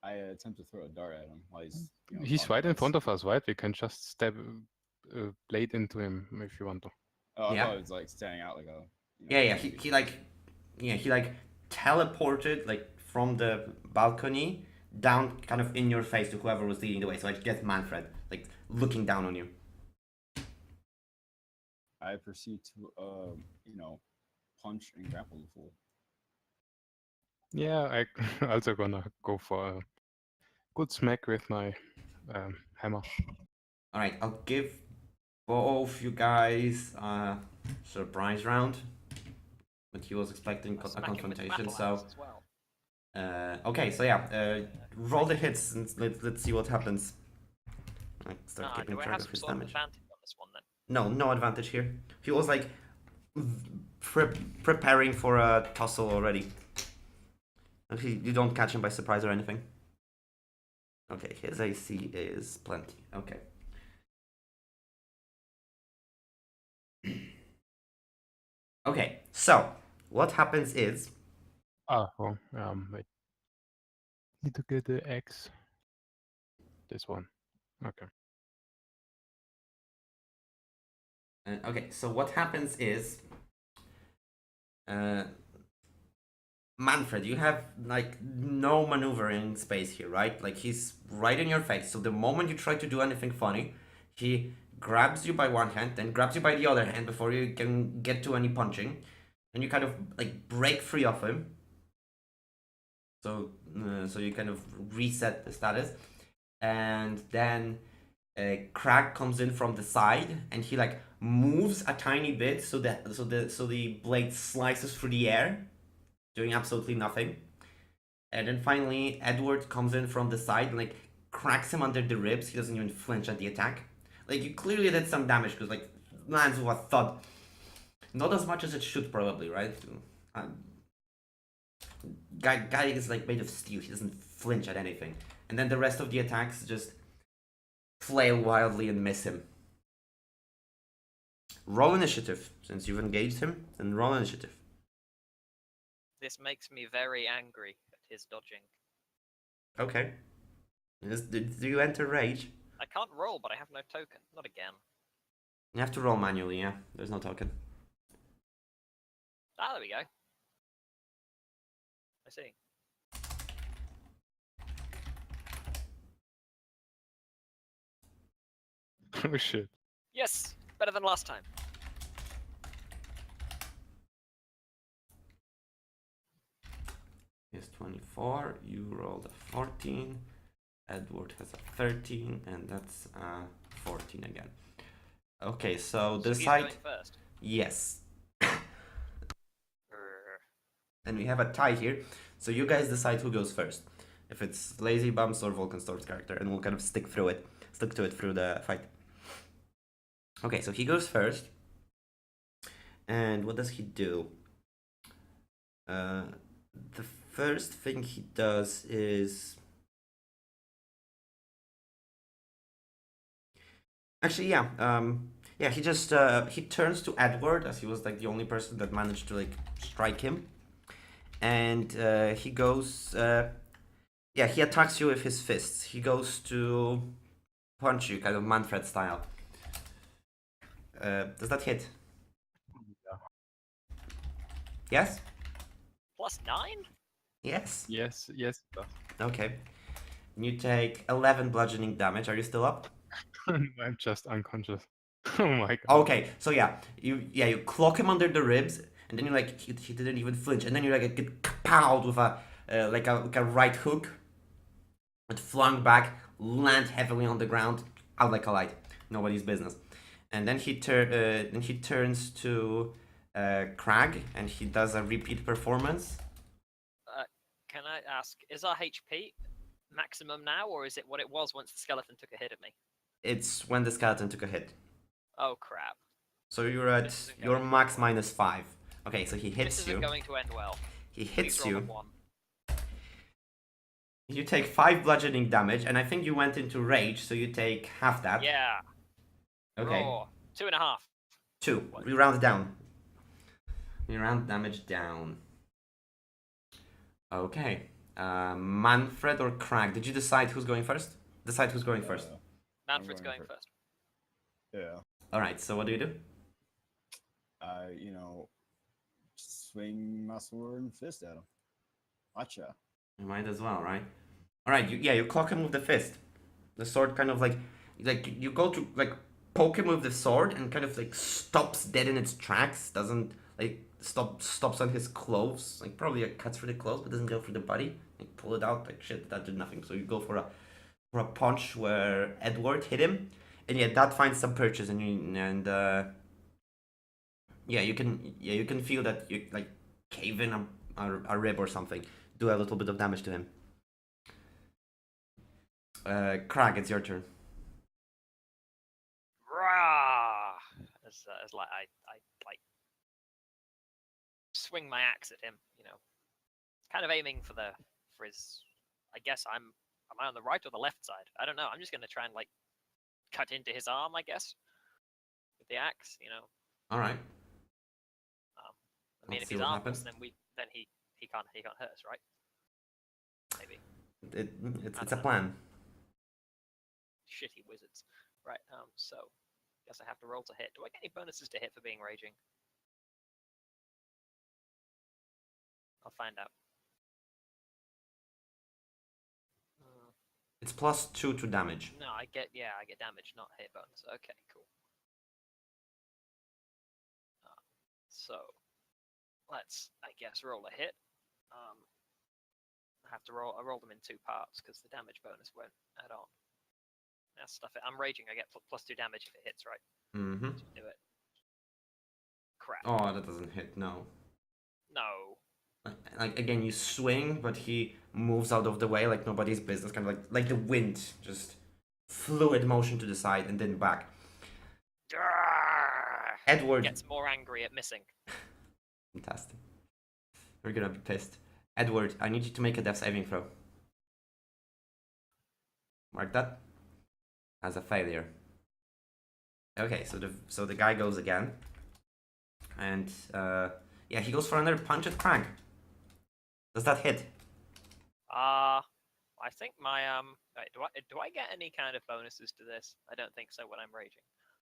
S3: I attempt to throw a dart at him while he's.
S2: He's right in front of us, right? We can just stab a blade into him if you want to.
S3: Oh, I
S1: Yeah.
S3: thought it was like standing out like a.
S1: Yeah. He like teleported like from the balcony down, kind of in your face to whoever was leading the way. So I get Manfred like looking down on you.
S3: I proceed to, punch and grapple the fool.
S2: Yeah, I also gonna go for a good smack with my hammer.
S1: All right, I'll give both you guys a surprise round. But he was expecting
S4: I'll
S1: a
S4: smack him with the
S1: confrontation,
S4: battle
S1: so
S4: axe as well.
S1: okay, so yeah, roll the hits and let's see what happens. I start
S4: Do
S1: keeping
S4: I
S1: track
S4: have
S1: of
S4: some
S1: his
S4: sort of
S1: damage.
S4: advantage on this one then?
S1: No advantage here. He was like preparing for a tussle already. You don't catch him by surprise or anything. Okay, his AC is plenty. Okay. Okay, so what happens is
S2: Wait. Need to get the X. This one. Okay.
S1: okay, so what happens is Manfred, you have like no maneuvering space here, right? Like he's right in your face. So the moment you try to do anything funny, he grabs you by one hand, then grabs you by the other hand before you can get to any punching, and you kind of like break free of him. So so you kind of reset the status, and then Krag comes in from the side, and he like moves a tiny bit so the blade slices through the air, doing absolutely nothing. And then finally, Edward comes in from the side and like cracks him under the ribs. He doesn't even flinch at the attack. Like you clearly did some damage because like lands with a thud. Not as much as it should probably, right? Guy is like made of steel. He doesn't flinch at anything. And then the rest of the attacks just flail wildly and miss him. Roll initiative. Since you've engaged him, then roll initiative.
S4: This makes me very angry at his dodging.
S1: Okay. Do you enter rage?
S4: I can't roll, but I have no token. Not again.
S1: You have to roll manually, yeah. There's no token.
S4: Ah, there we go. I see.
S2: Oh shit.
S4: Yes! Better than last time.
S1: Is 24. You rolled a 14. Edward has a 13, and that's 14 again. Okay, so
S4: So
S1: the
S4: he's
S1: side.
S4: going first.
S1: Yes.
S4: Grr.
S1: And we have a tie here. So you guys decide who goes first. If it's Lazybum's or VulcanStorm's character, and we'll kind of stick to it through the fight. Okay, so he goes first. And what does he do? The first thing he does is Actually, yeah. Yeah, he just he turns to Edward as he was like the only person that managed to like strike him, and he goes. Yeah, he attacks you with his fists. He goes to punch you, kind of Manfred style. Does that hit?
S2: Yeah.
S1: Yes.
S4: +9?
S1: Yes.
S2: Yes, yes, it
S1: Okay. You take 11 bludgeoning damage. Are you still up?
S2: does. I'm just unconscious. Oh my god.
S1: Okay, so you clock him under the ribs, and then you like he didn't even flinch, and then you like get kapowed with a like a right hook, and flung back, land heavily on the ground, out like a light, nobody's business, and then he turns to Krag, and he does a repeat performance.
S4: Can I ask, is our HP maximum now, or is it what it was once the skeleton took a hit at me?
S1: It's when the skeleton took a hit.
S4: Oh crap!
S1: So you're at
S4: This isn't
S1: your
S4: going
S1: max
S4: well.
S1: -5. Okay, so he
S4: This
S1: hits
S4: isn't
S1: you.
S4: going to end well.
S1: He
S4: Please
S1: hits
S4: roll a
S1: you.
S4: 1.
S1: You take 5 bludgeoning damage, and I think you went into rage, so you take half that.
S4: Yeah.
S1: Okay.
S4: Raw. 2.5.
S1: 2. We round it down. We round damage down. Okay. Manfred or Krag? Did you decide who's going first? Decide who's going first.
S4: Manfred's
S3: going
S4: going first.
S3: Yeah.
S1: Alright, so what do you do?
S3: You know, swing my sword and fist at him. Gotcha.
S1: You might as well, right? Alright, you clock him with the fist. The sword kind of like you go to like poke him with the sword and kind of like stops dead in its tracks, doesn't like stops on his clothes, like probably like cuts through the clothes but doesn't go through the body. Like pull it out, like shit, that did nothing. So you go for a punch where Edward hit him, and yeah, that finds some purchase, and you can feel that you like cave in a rib or something, do a little bit of damage to him. Krag, it's your turn.
S4: Rah! As like I like swing my axe at him, you know, kind of aiming for his. I guess am I on the right or the left side? I don't know. I'm just gonna try and like cut into his arm, I guess, with the axe. You know.
S1: All right.
S4: I mean,
S1: Let's
S4: if
S1: see
S4: his
S1: what
S4: arm
S1: happens.
S4: then he can't hurt us, right? Maybe.
S1: It's a plan.
S4: Shitty wizards. Right. So guess I have to roll to hit. Do I get any bonuses to hit for being raging? I'll find out.
S1: It's +2 to damage.
S4: No, I get damage, not hit bonus. Okay, cool. So let's, I guess, roll a hit. I have to roll. I roll them in 2 parts because the damage bonus won't add on. Now stuff it. I'm raging. I get +2 damage if it hits, right?
S1: Mm-hmm.
S4: Do it. Crap.
S1: Oh, that doesn't hit. No.
S4: No.
S1: Like again, you swing, but he moves out of the way like nobody's business, kind of like the wind, just fluid motion to the side and then back. Edward
S4: Gets more angry at missing.
S1: Fantastic. We're gonna be pissed. Edward, I need you to make a death saving throw. Mark that as a failure. Okay, so the guy goes again, and yeah, he goes for another punch at Krag. Does that hit?
S4: I think my wait, do I get any kind of bonuses to this? I don't think so when I'm raging.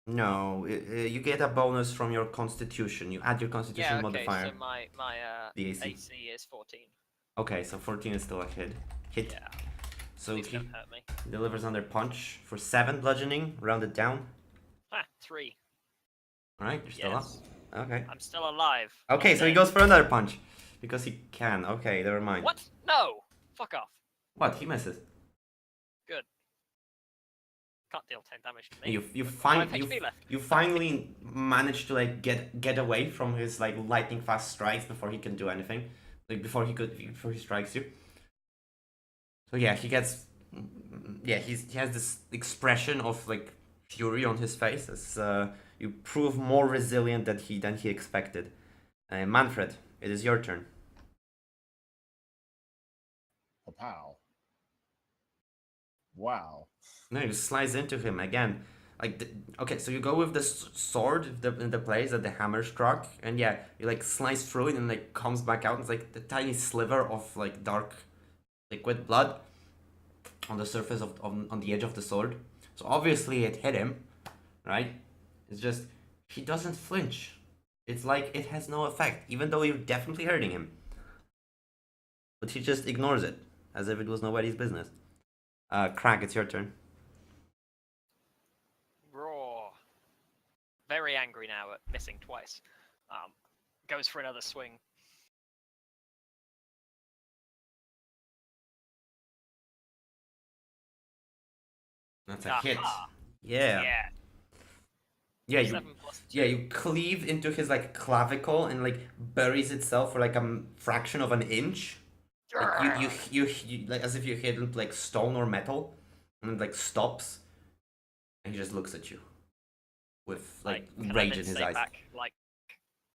S1: No, you get a bonus from your constitution. You add your constitution
S4: Yeah, okay,
S1: modifier.
S4: so my
S1: the AC.
S4: AC is 14.
S1: Okay, so 14 is still a hit.
S4: Yeah.
S1: So
S4: Please
S1: he
S4: don't hurt me.
S1: delivers another punch for 7 bludgeoning, rounded down.
S4: 3.
S1: Alright, you're still
S4: Yes.
S1: up. Okay.
S4: I'm still alive.
S1: Okay,
S4: Not
S1: so he
S4: dead.
S1: goes for another punch. Because he can. Okay, never mind.
S4: What? No! Fuck off.
S1: What? He misses.
S4: Good. Can't deal 10 damage to me.
S1: You finally manage to like get away from his like lightning fast strikes before he can do anything. Like before he strikes you. So yeah, he has this expression of like fury on his face as you prove more resilient than he expected. Manfred, it is your turn.
S3: Pow. Wow.
S1: No, you slice into him again. Okay, so you go with the sword in the place that the hammer struck, and yeah, you like slice through it and like comes back out. It's like the tiny sliver of like dark liquid blood on the surface on the edge of the sword. So obviously it hit him, right? It's just he doesn't flinch. It's like it has no effect, even though you're definitely hurting him. But he just ignores it, as if it was nobody's business. Krag, it's your turn.
S4: Raw. Very angry now at missing twice. Goes for another swing.
S1: That's a hit.
S4: Aha.
S1: Yeah.
S4: Yeah.
S1: Yeah, you
S4: 7 plus 2.
S1: yeah, you cleave into his like clavicle and like buries itself for like a fraction of an inch. Like you like as if you hit like stone or metal, and it like stops, and he just looks at you with like
S4: can I
S1: rage
S4: then
S1: in his
S4: say
S1: eyes.
S4: back, like,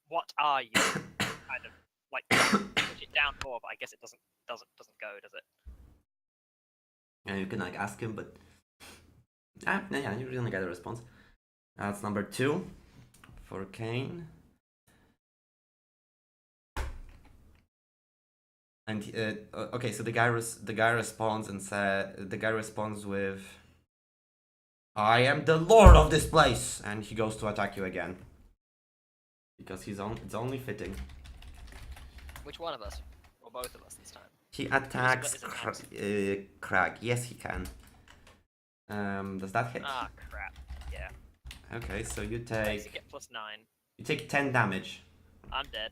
S4: what are you? Kind of like push it down more, but I guess it doesn't go, does it?
S1: And you can like ask him, but yeah, you really get a response. That's number 2 for Kane. And okay, so the guy responds and the guy responds with, "I am the lord of this place," and he goes to attack you again because it's only fitting.
S4: Which one of us? Or both of us this time?
S1: He attacks
S4: split his attacks.
S1: Krag. Yes, he can. Does that hit?
S4: Ah, crap. Yeah.
S1: Okay, so you
S4: Makes
S1: take
S4: it get plus 9.
S1: 10 damage.
S4: I'm dead.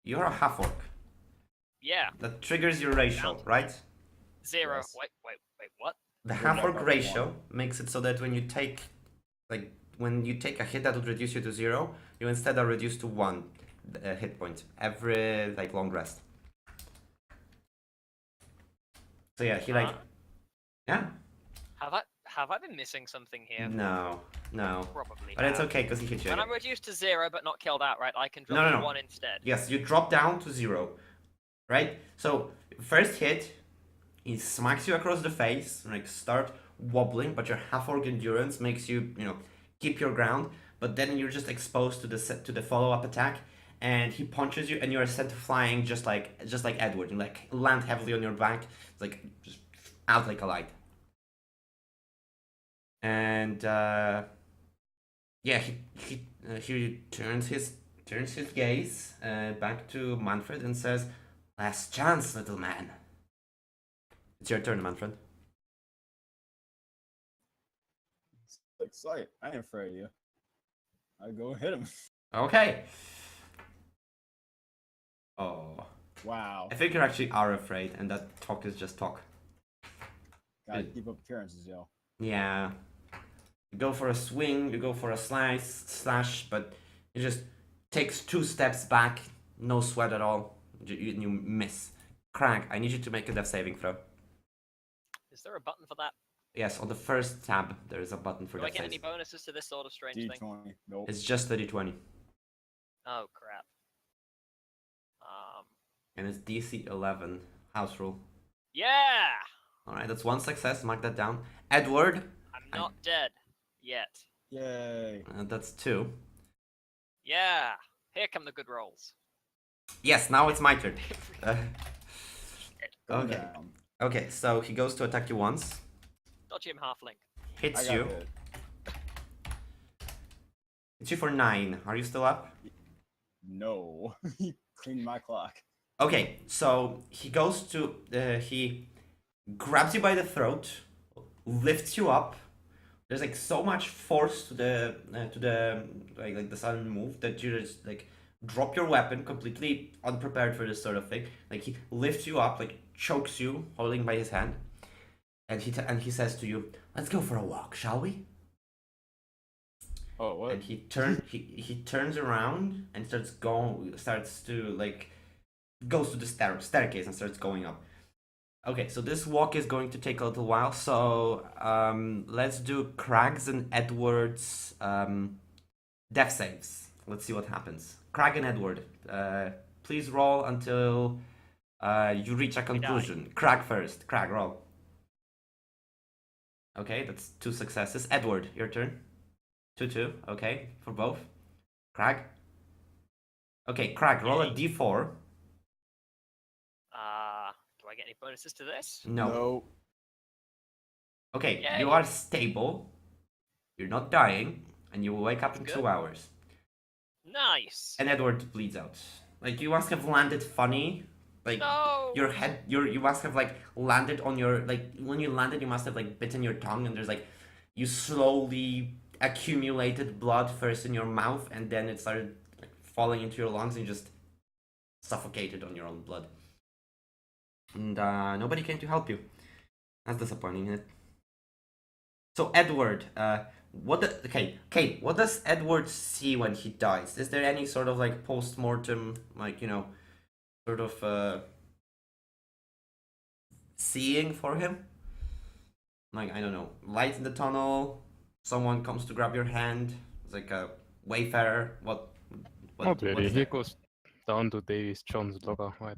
S1: You're a half orc.
S4: Yeah.
S1: That triggers your ratio, right?
S4: 0.
S3: Yes.
S4: Wait, what?
S1: The
S3: You're
S1: half
S3: not
S1: orc
S3: level
S1: ratio
S3: 1.
S1: makes it so that when you take a hit that would reduce you to 0, you instead are reduced to 1 hit point every like long rest. So yeah, he like yeah.
S4: Have I been missing something here?
S1: No.
S4: Probably.
S1: But it's
S4: have.
S1: okay because he hit you.
S4: When
S1: Again.
S4: I'm reduced to 0 but not killed outright, I can drop
S1: No.
S4: to 1 instead.
S1: Yes, you drop down to 0, right? So first hit, he smacks you across the face, like start wobbling, but your half orc endurance makes you keep your ground. But then you're just exposed to the follow up attack, and he punches you, and you are sent flying just like Edward. You like land heavily on your back, it's like just out like a light. And yeah, he turns his gaze back to Manfred and says, "Last chance, little man." It's your turn, Manfred.
S3: Like, sight. I ain't afraid of you. I go hit him.
S1: Okay. Oh.
S3: Wow.
S1: I think you actually are afraid, and that talk is just talk.
S3: Gotta keep up appearances, yo.
S1: Yeah. You go for a swing, you go for a slash, but he just takes 2 steps back, no sweat at all. You miss. Krag, I need you to make a death saving throw.
S4: Is there a button for that?
S1: Yes, on the first tab, there is a button for
S4: Do I
S1: death
S4: get
S1: saves.
S4: any bonuses to this sort of strange thing?
S3: D20. Nope.
S1: It's just the d20.
S4: Oh, crap.
S1: And it's DC 11, house rule.
S4: Yeah!
S1: Alright, that's 1 success, mark that down. Edward,
S4: I'm not dead. Yet.
S3: Yay.
S1: that's 2.
S4: Yeah! Here come the good rolls.
S1: Yes, now it's my turn.
S3: Go
S1: Okay.
S3: down.
S1: Okay, so he goes to attack you once,
S4: Dodgy him, halfling.
S3: I
S1: hits
S3: got
S1: you,
S3: hit.
S1: hits you for 9. Are you still up?
S3: No. He cleaned my clock.
S1: Okay, so he goes to he grabs you by the throat, lifts you up. There's like so much force to the like the sudden move that you just like drop your weapon completely unprepared for this sort of thing. Like he lifts you up, like chokes you, holding by his hand, and he says to you, "Let's go for a walk, shall we?"
S3: Oh, what?
S1: And he turns around and starts to like goes to the staircase and starts going up. Okay, so this walk is going to take a little while, so let's do Krag's and Edward's death saves. Let's see what happens. Krag and Edward, please roll until you reach a conclusion. Krag first. Krag, roll. Okay, that's 2 successes. Edward, your turn. 2-2. Okay, for both. Krag. Okay, Krag, roll a
S4: Yay.
S1: d4.
S4: Do I get any bonuses to this?
S1: No. Okay,
S4: Yay.
S1: you are stable. You're not dying, and you will wake up
S4: That's
S1: in
S4: good.
S1: 2 hours.
S4: Nice.
S1: And Edward bleeds out. Like you must have landed funny. Like
S4: No.
S1: your head, you must have like landed on your like when you landed, you must have like bitten your tongue, and there's like you slowly accumulated blood first in your mouth, and then it started like, falling into your lungs, and you just suffocated on your own blood. And nobody came to help you. That's disappointing, isn't it? So Edward, what does Edward see when he dies? Is there any sort of like post-mortem, like, you know, sort of seeing for him? Like, I don't know, light in the tunnel, someone comes to grab your hand, it's like a wayfarer, what
S2: Not really.
S1: is
S2: He
S1: there?
S2: goes down to Davis John's locker, right?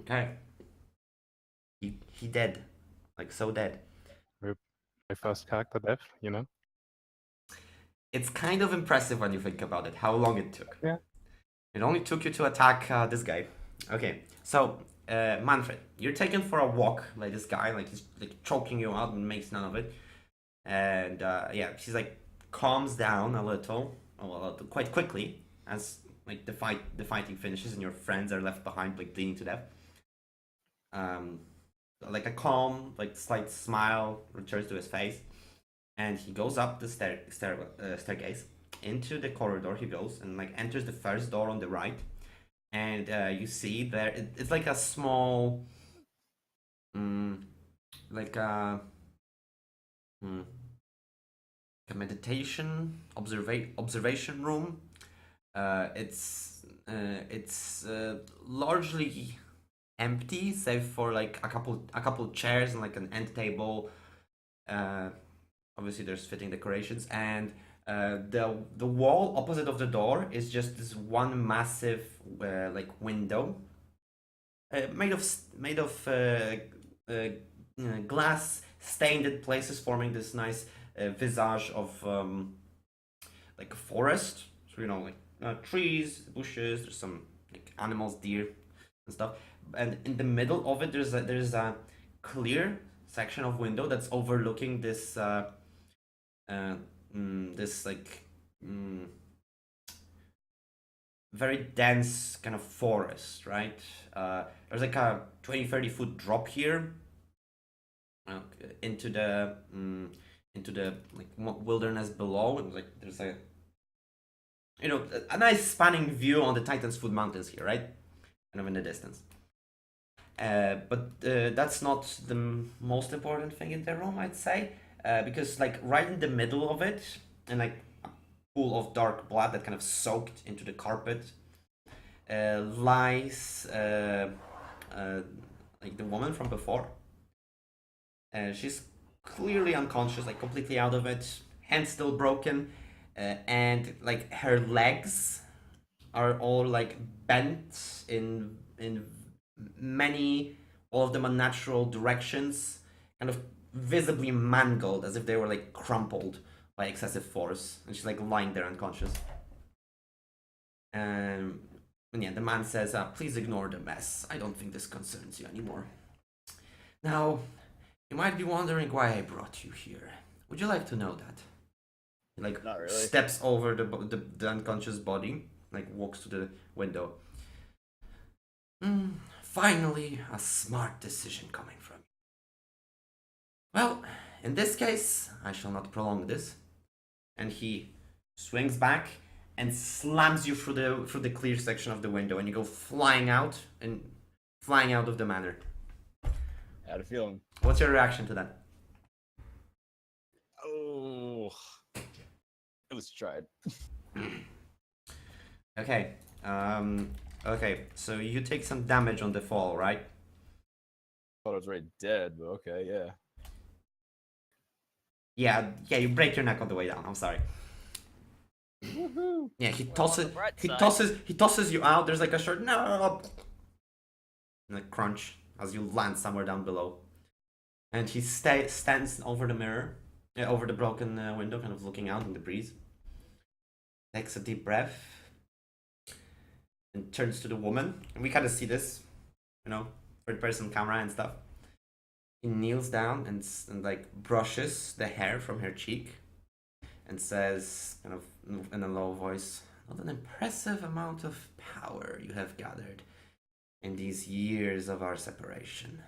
S1: Okay. He dead. Like so dead.
S2: My first character death, you know?
S1: It's kind of impressive when you think about it, how long it took.
S2: Yeah.
S1: It only took you to attack this guy. Okay, so Manfred, you're taken for a walk by this guy, like he's like choking you out and makes none of it. And yeah, she's like calms down a little, quite quickly as like the fighting finishes and your friends are left behind, like bleeding to death. Like a calm, like slight smile returns to his face, and he goes up the staircase into the corridor. He goes and like enters the first door on the right, and you see there it's like a small, like a meditation observation room. It's largely empty, save for like a couple chairs and like an end table. Obviously, there's fitting decorations, and the wall opposite of the door is just this one massive like window, made of glass stained in places, forming this nice visage of like a forest. So you know, like trees, bushes. There's some like animals, deer, and stuff. And in the middle of it, there's a clear section of window that's overlooking this this like very dense kind of forest, right? There's like a 20-30 foot drop here into the like wilderness below, and like there's a a nice spanning view on the Titan's Foot Mountains here, right? Kind of in the distance. But that's not the most important thing in the room, I'd say, because like right in the middle of it, and like a pool of dark blood that kind of soaked into the carpet, lies like the woman from before. She's clearly unconscious, like completely out of it, hand still broken, and like her legs are all like bent in many, all of them unnatural directions, kind of visibly mangled as if they were like crumpled by excessive force, and she's like lying there unconscious. And yeah, the man says, please ignore the mess. I don't think this concerns you anymore. Now, you might be wondering why I brought you here. Would you like to know that? He like
S3: Not really.
S1: steps over the unconscious body, like walks to the window. Finally, a smart decision coming from you. Well, in this case, I shall not prolong this. And he swings back and slams you through the clear section of the window, and you go flying out of the manor.
S3: I had a feeling.
S1: What's your reaction to that?
S3: Oh, it was tried.
S1: Okay. Okay. So you take some damage on the fall, right?
S3: Thought I was already dead, but okay, yeah.
S1: Yeah. You break your neck on the way down. I'm sorry.
S3: Woohoo!
S1: Yeah, he
S4: Well, on the
S1: tosses.
S4: bright
S1: He
S4: side-
S1: tosses you out. There's like a short no, and a crunch as you land somewhere down below. And he stands over the mirror, over the broken window, kind of looking out in the breeze. Takes a deep breath and turns to the woman. And we kind of see this, third person camera and stuff. He kneels down and like brushes the hair from her cheek and says, kind of in a low voice, "What an impressive amount of power you have gathered in these years of our separation.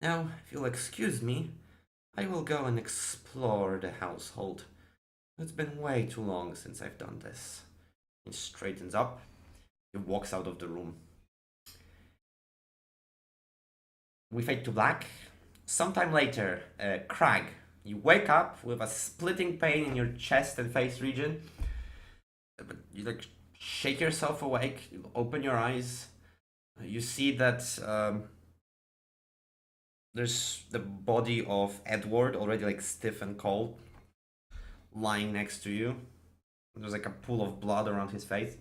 S1: Now, if you'll excuse me, I will go and explore the household. It's been way too long since I've done this." He straightens up. He walks out of the room. We fade to black. Sometime later, Krag, you wake up with a splitting pain in your chest and face region. But you like shake yourself awake. You open your eyes. You see that there's the body of Edward, already like stiff and cold, lying next to you. There's like a pool of blood around his face.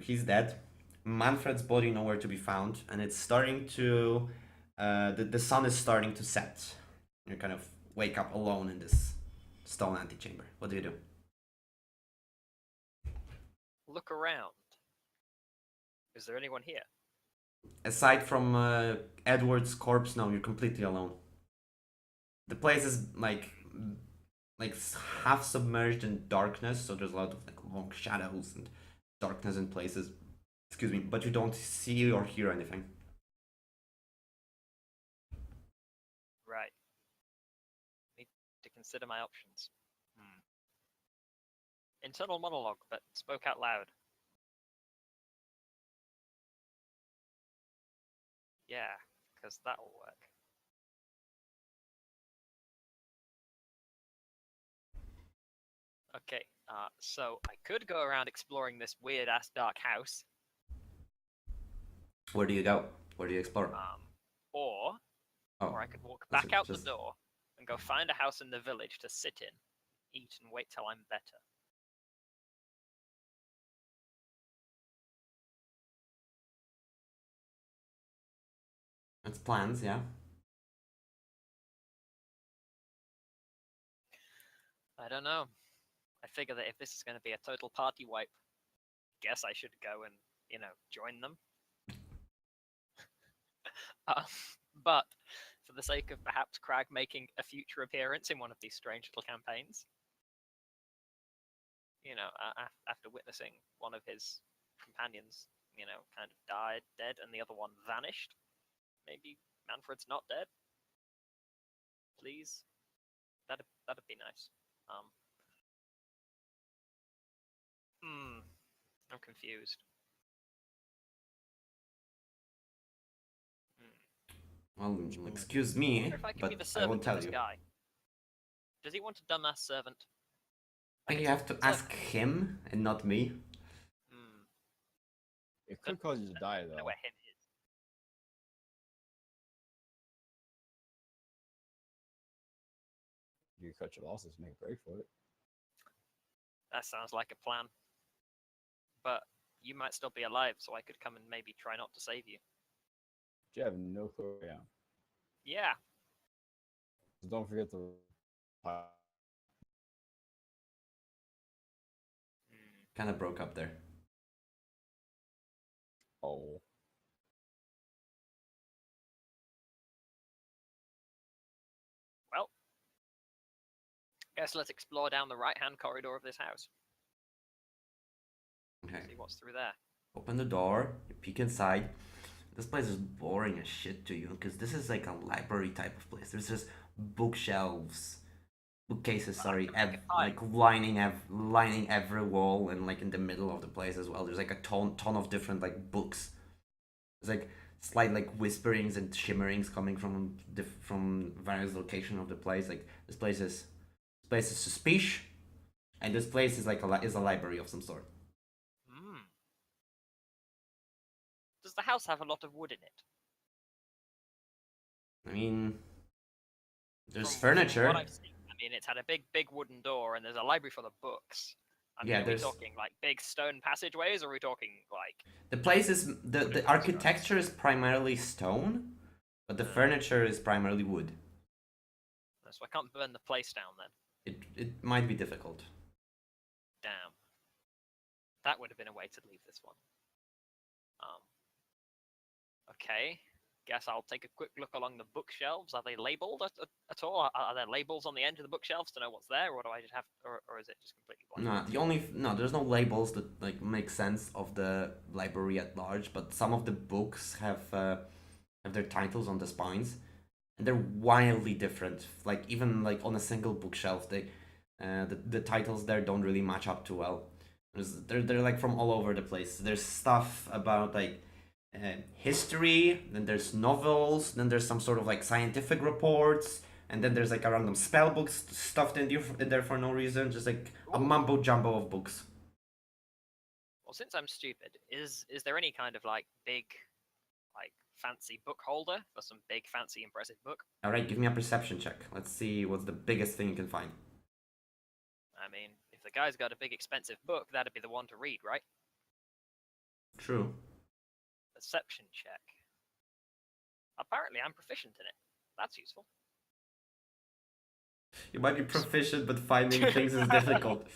S1: He's dead. Manfred's body nowhere to be found, and it's starting to the sun is starting to set. You kind of wake up alone in this stone antechamber. What do you do?
S4: Look around. Is there anyone here?
S1: Aside from Edward's corpse, no, you're completely alone. The place is like half submerged in darkness, so there's a lot of like long shadows and darkness in places. Excuse me, but you don't see or hear anything.
S4: Right. Need to consider my options. Internal monologue, but spoke out loud. Yeah, because that'll work. Okay, so I could go around exploring this weird-ass dark house.
S1: Where do you go? Where do you explore?
S4: Or I could walk back out the door and go find a house in the village to sit in, eat, and wait till I'm better.
S1: It's plans, yeah.
S4: I don't know. I figure that if this is going to be a total party wipe, guess I should go and, join them. But for the sake of perhaps Krag making a future appearance in one of these strange little campaigns, after witnessing one of his companions, kind of died dead and the other one vanished, maybe Manfred's not dead. Please, that'd be nice. I'm confused.
S1: Well, excuse me,
S4: If I could
S1: but
S4: be the
S1: I
S4: servant
S1: won't
S4: of
S1: tell
S4: this
S1: you.
S4: guy. Does he want a dumbass servant?
S1: I think you have to ask him and not me.
S3: It could cause you to die,
S4: I know
S3: though.
S4: where him is.
S3: You could cut your losses, make a break for it.
S4: That sounds like a plan. But you might still be alive, so I could come and maybe try not to save you.
S3: You have no clue.
S4: Yeah.
S3: So don't forget to.
S1: Kind of broke up there.
S3: Oh.
S4: Well, guess let's explore down the right-hand corridor of this house.
S1: Okay.
S4: See what's through there.
S1: Open the door, you peek inside. This place is boring as shit to you, because this is like a library type of place. There's just bookcases, sorry, like lining every wall, and like in the middle of the place as well. There's like a ton of different like books. There's like slight like whisperings and shimmerings coming from various locations of the place. Like this place is suspicious, and this place is like a library of some sort.
S4: Does the house have a lot of wood in it?
S1: I mean, there's
S4: From
S1: furniture.
S4: what I've seen, it's had a big wooden door, and there's a library full of books. Are we talking like big stone passageways, or are we talking like...
S1: The place is the architecture is primarily stone, but the furniture is primarily wood.
S4: So I can't burn the place down then.
S1: It might be difficult.
S4: Damn. That would have been a way to leave this one. Okay. Guess I'll take a quick look along the bookshelves. Are they labeled at all? Are there labels on the end of the bookshelves to know what's there, or do I just have, or is it just completely blank?
S1: No, there's no labels that like make sense of the library at large, but some of the books have their titles on the spines, and they're wildly different. Like even like on a single bookshelf, the titles there don't really match up too well. They're like from all over the place. There's stuff about like history, then there's novels, then there's some sort of like scientific reports, and then there's like a random spell book stuffed in there for no reason, just like a mumbo jumbo of books.
S4: Well, since I'm stupid, is there any kind of like big, like fancy book holder for some big fancy impressive book?
S1: All right, give me a perception check. Let's see what's the biggest thing you can find.
S4: I mean, if the guy's got a big expensive book, that'd be the one to read, right?
S1: True.
S4: Perception check. Apparently, I'm proficient in it. That's useful.
S1: You might be proficient, but finding things is difficult.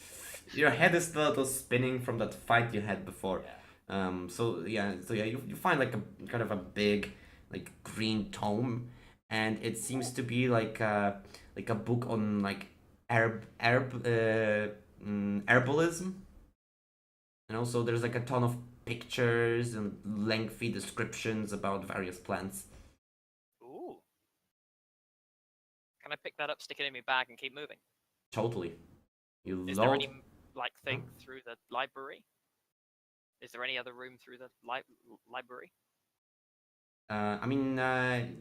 S1: Your head is still spinning from that fight you had before.
S4: Yeah.
S1: So you find like a kind of a big like green tome, and it seems to be like a book on like herbalism. You know, so there's like a ton of pictures and lengthy descriptions about various plants.
S4: Ooh. Can I pick that up, stick it in my bag, and keep moving?
S1: Totally. You
S4: Is
S1: load.
S4: there any like thing through the library? Is there any other room through the library?
S1: I mean,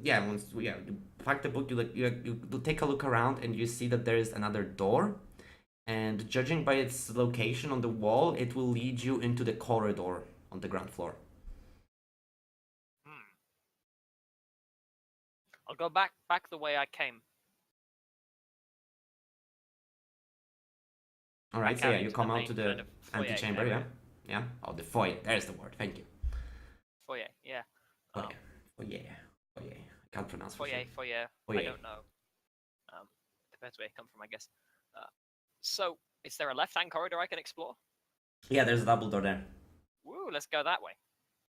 S1: you pack the book, you take a look around, and you see that there is another door, and judging by its location on the wall, it will lead you into the corridor on the ground floor.
S4: I'll go back the way I came.
S1: All right,
S4: Back
S1: so
S4: out
S1: yeah, you
S4: into
S1: come
S4: the
S1: out
S4: main
S1: to the
S4: kind of foyer
S1: antechamber,
S4: area.
S1: yeah. Oh, the foyer. There's the word. Thank you.
S4: Foyer, yeah.
S1: Foyer. I can't pronounce
S4: Foyer. I
S1: Foyer.
S4: don't know. Depends where you come from, I guess. So, is there a left-hand corridor I can explore?
S1: Yeah, there's a double door there.
S4: Woo, let's go that way.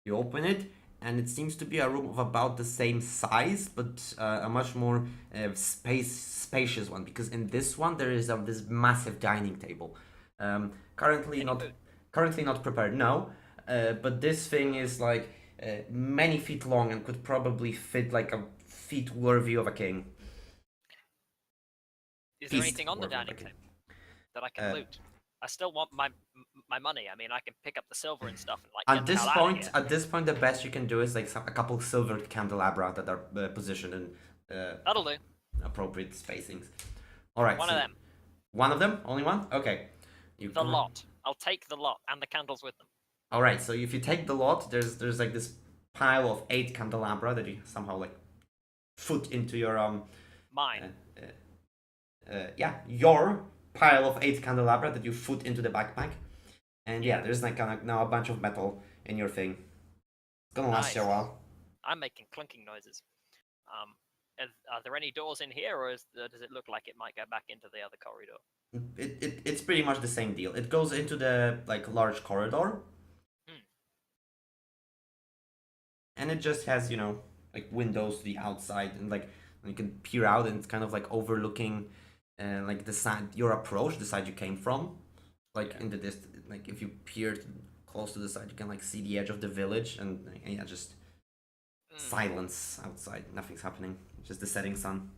S1: You open it, and it seems to be a room of about the same size, but a much more spacious one. Because in this one there is this massive dining table, currently not prepared. No, but this thing is like many feet long and could probably fit like a feat worthy of a king.
S4: Is there anything on the dining table that I can loot? I still want my money. I mean, I can pick up the silver and stuff and like get the hell out of here.
S1: At this point, the best you can do is like a couple silver candelabra that are positioned in
S4: That'll do.
S1: appropriate spacings. All right.
S4: One of them.
S1: One of them? Only one? Okay.
S4: The lot. I'll take the lot and the candles with them.
S1: All right. So if you take the lot, there's like this pile of 8 candelabra that you somehow like foot into your
S4: Mine.
S1: Your pile of 8 candelabra that you foot into the backpack, and there's like now a bunch of metal in your thing. It's gonna last you a while.
S4: I'm making clunking noises. Are there any doors in here, or does it look like it might go back into the other corridor?
S1: It's pretty much the same deal. It goes into the like large corridor, and it just has like windows to the outside, and like you can peer out, and it's kind of like overlooking like the side the side you came from, like in the distance. Like if you peer close to the side, you can like see the edge of the village, and just silence outside. Nothing's happening. Just the setting sun.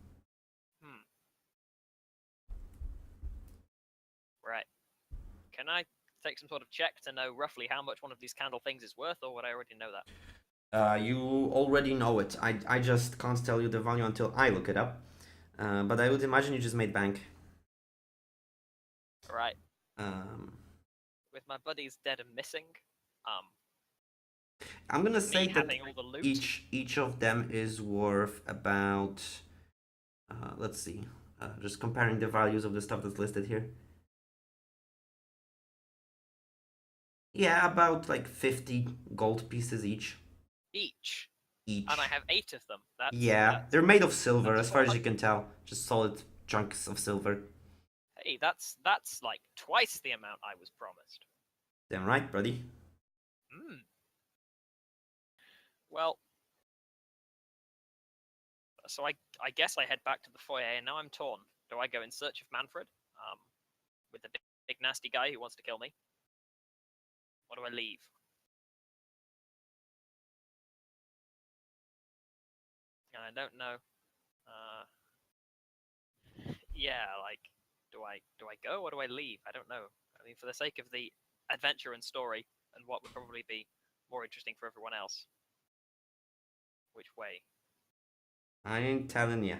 S4: Right. Can I take some sort of check to know roughly how much one of these candle things is worth, or would I already know that?
S1: You already know it. I just can't tell you the value until I look it up. But I would imagine you just made bank.
S4: Right. With my buddies dead and missing,
S1: I'm gonna say that
S4: all the loot,
S1: each of them is worth about. Let's see. Just comparing the values of the stuff that's listed here. Yeah, about like 50 gold pieces each.
S4: Each.
S1: each.
S4: And I have 8 of them.
S1: Yeah, they're made of silver,
S4: that's
S1: as far as you
S4: 400.
S1: can tell. Just solid chunks of silver.
S4: Hey, that's like twice the amount I was promised.
S1: Damn right, buddy.
S4: Hmm. Well, so I guess I head back to the foyer, and now I'm torn. Do I go in search of Manfred, with the big nasty guy who wants to kill me? Or do I leave? I don't know. Yeah, like, do I go or do I leave? I don't know. I mean, for the sake of the adventure and story, and what would probably be more interesting for everyone else, which way?
S1: I ain't telling you.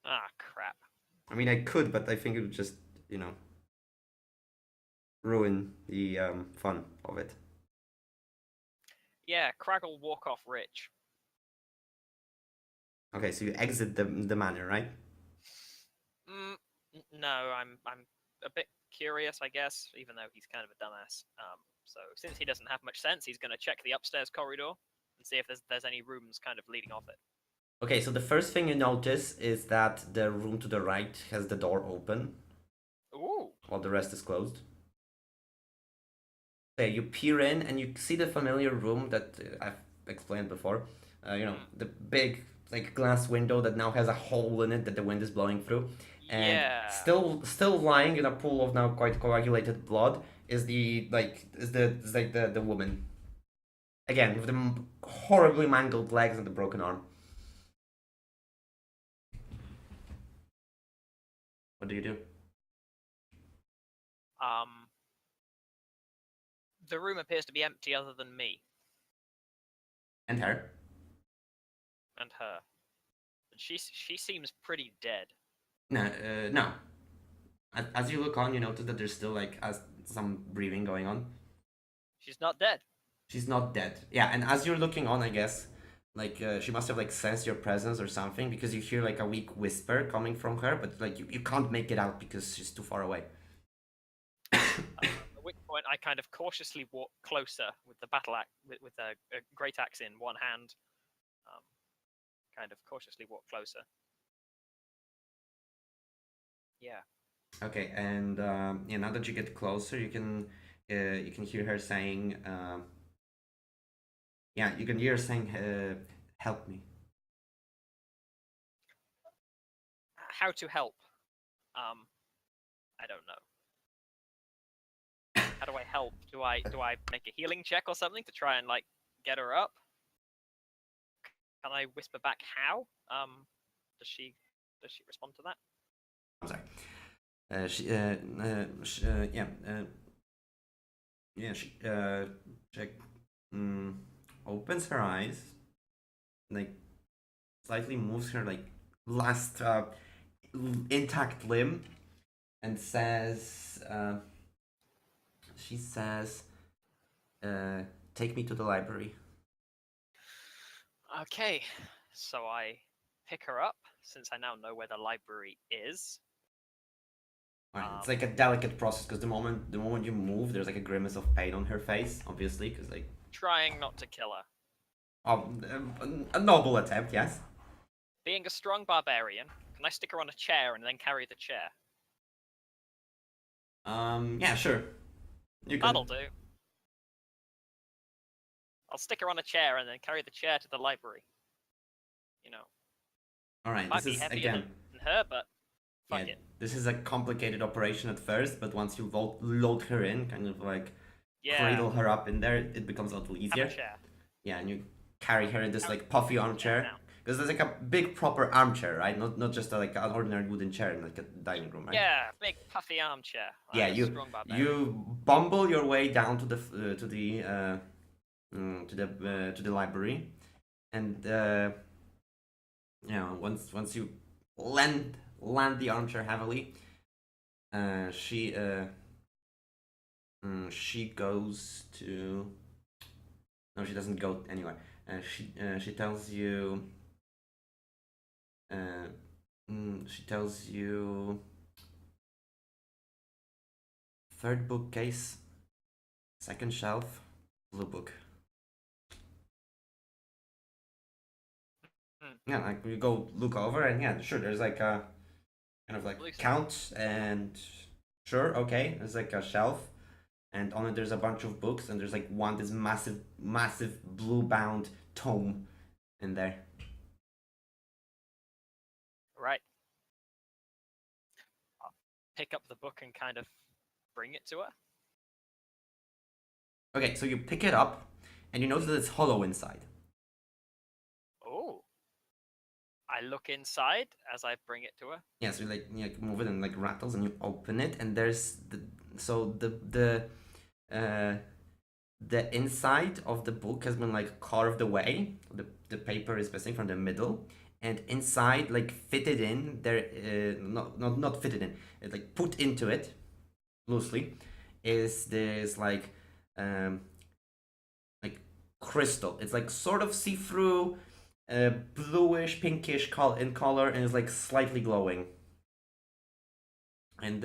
S4: Ah, crap.
S1: I mean, I could, but I think it would just, you know, ruin the fun of it.
S4: Yeah, Krag will walk off rich.
S1: Okay, so you exit the manor, right?
S4: No, I'm a bit curious, I guess, even though he's kind of a dumbass. So since he doesn't have much sense, he's going to check the upstairs corridor and see if there's any rooms kind of leading off it.
S1: Okay, so the first thing you notice is that the room to the right has the door open,
S4: Ooh.
S1: while the rest is closed. Okay, you peer in and you see the familiar room that I've explained before. You know, the big like glass window that now has a hole in it that the wind is blowing through. And
S4: Yeah.
S1: still lying in a pool of now quite coagulated blood is the woman. Again, with the horribly mangled legs and the broken arm. What do you do?
S4: The room appears to be empty other than me
S1: And her?
S4: and her. And she seems pretty dead.
S1: No, no. As you look on, you notice that there's still like some breathing going on.
S4: She's not dead.
S1: She's not dead. Yeah, and as you're looking on, I guess, like she must have like sensed your presence or something because you hear like a weak whisper coming from her, but like you can't make it out because she's too far away.
S4: At which point, I kind of cautiously walk closer with the battle axe, with a great axe in one hand. Kind of cautiously walk closer. Yeah.
S1: Okay, and yeah, now that you get closer, you can hear her saying, yeah, you can hear her saying, "Help me."
S4: How to help? I don't know. How do I help? Do I make a healing check or something to try and like get her up? Can I whisper back how? Does she respond to that?
S1: I'm sorry. Yeah, she opens her eyes, like slightly moves her like last intact limb, and says, she says, "Take me to the library."
S4: Okay, so I pick her up since I now know where the library is.
S1: Right, it's like a delicate process because the moment you move, there's like a grimace of pain on her face, obviously, because like
S4: Trying not to kill her.
S1: A noble attempt, yes.
S4: Being a strong barbarian, can I stick her on a chair and then carry the chair?
S1: Yeah, sure. You can.
S4: That'll do. I'll stick her on a chair and then carry the chair to the library. You know.
S1: All right,
S4: Might
S1: this
S4: be
S1: is
S4: heavier
S1: again.
S4: than her, but fuck
S1: Yeah,
S4: it.
S1: this is a complicated operation at first, but once you load her in, kind of like cradle her up in there, it becomes a little easier.
S4: Have a chair.
S1: Yeah, and you carry her in this like puffy armchair. Because there's like a big proper armchair, right? Not just like an ordinary wooden chair in like a dining room, right?
S4: Yeah, big puffy armchair.
S1: Yeah, you bumble your way down to the library, and you know, once you land the armchair heavily, she goes to. No, she doesn't go anywhere. She tells you. She tells you. Third bookcase, second shelf, blue book. Yeah, like you go look over, and yeah, sure, there's like a kind of like
S4: Loose.
S1: count, and sure, okay, there's like a shelf, and on it there's a bunch of books, and there's like this massive blue bound tome in there.
S4: Right. I'll pick up the book and kind of bring it to her.
S1: Okay, so you pick it up, and you notice that it's hollow inside.
S4: Oh. I look inside as I bring it to her.
S1: Yeah, so you move it and like rattles, and you open it, and there's the inside of the book has been like carved away. The paper is missing from the middle, and inside, like fitted in there, not fitted in, it's like put into it loosely, is this like crystal. It's like sort of see-through, bluish, pinkish in color, and it's like slightly glowing. And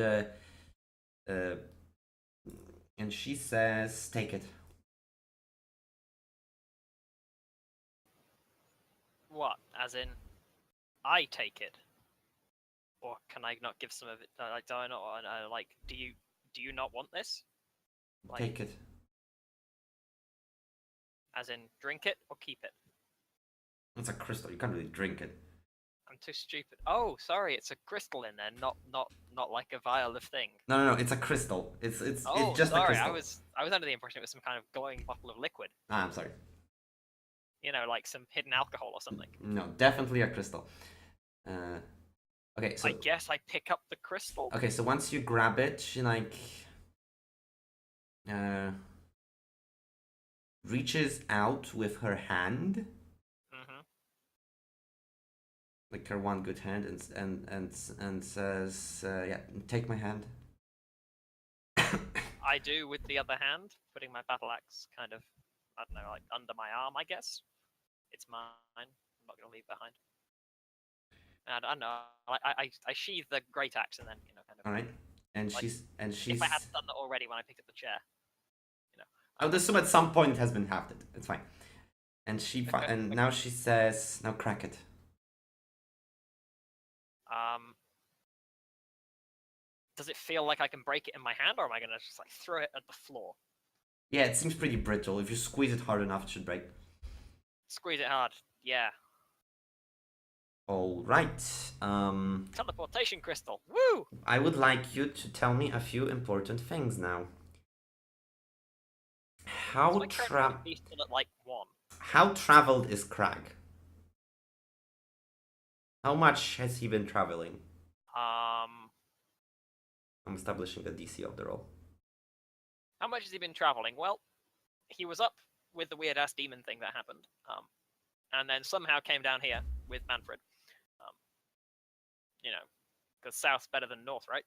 S1: she says, "Take it."
S4: What? As in, I take it, or can I not give some of it? Like, do I not? Like, do you not want this? Like,
S1: Take it.
S4: as in, drink it or keep it?
S1: It's a crystal. You can't really drink it.
S4: I'm too stupid. Oh, sorry, it's a crystal in there, not like a vial of thing.
S1: No. It's a crystal. It's just a
S4: sorry,
S1: crystal.
S4: I was under the impression it was some kind of glowing bottle of liquid.
S1: I'm sorry.
S4: You know, like some hidden alcohol or something.
S1: No, definitely a crystal. Okay, so
S4: I guess I pick up the crystal.
S1: okay, so once you grab it, she like reaches out with her hand, like her one good hand, and says, "Yeah, take my hand."
S4: I do with the other hand, putting my battle axe kind of, I don't know, like under my arm, I guess. It's mine. I'm not gonna leave behind. And I don't know. I sheathe the great axe and then kind of.
S1: All right, and
S4: like,
S1: she's
S4: If I hadn't done that already when I picked up the chair.
S1: I would assume at some point it has been hafted. It's fine. And now she says, "Now crack it."
S4: Does it feel like I can break it in my hand, or am I gonna just like throw it at the floor?
S1: Yeah, it seems pretty brittle. If you squeeze it hard enough, it should break.
S4: Squeeze it hard. Yeah.
S1: All right.
S4: Teleportation crystal. Woo!
S1: I would like you to tell me a few important things now. How
S4: at like 1.
S1: How traveled is Krag? How much has he been traveling? I'm establishing the DC of the roll.
S4: How much has he been traveling? Well, he was up with the weird ass demon thing that happened, and then somehow came down here with Manfred. Because south's better than north, right?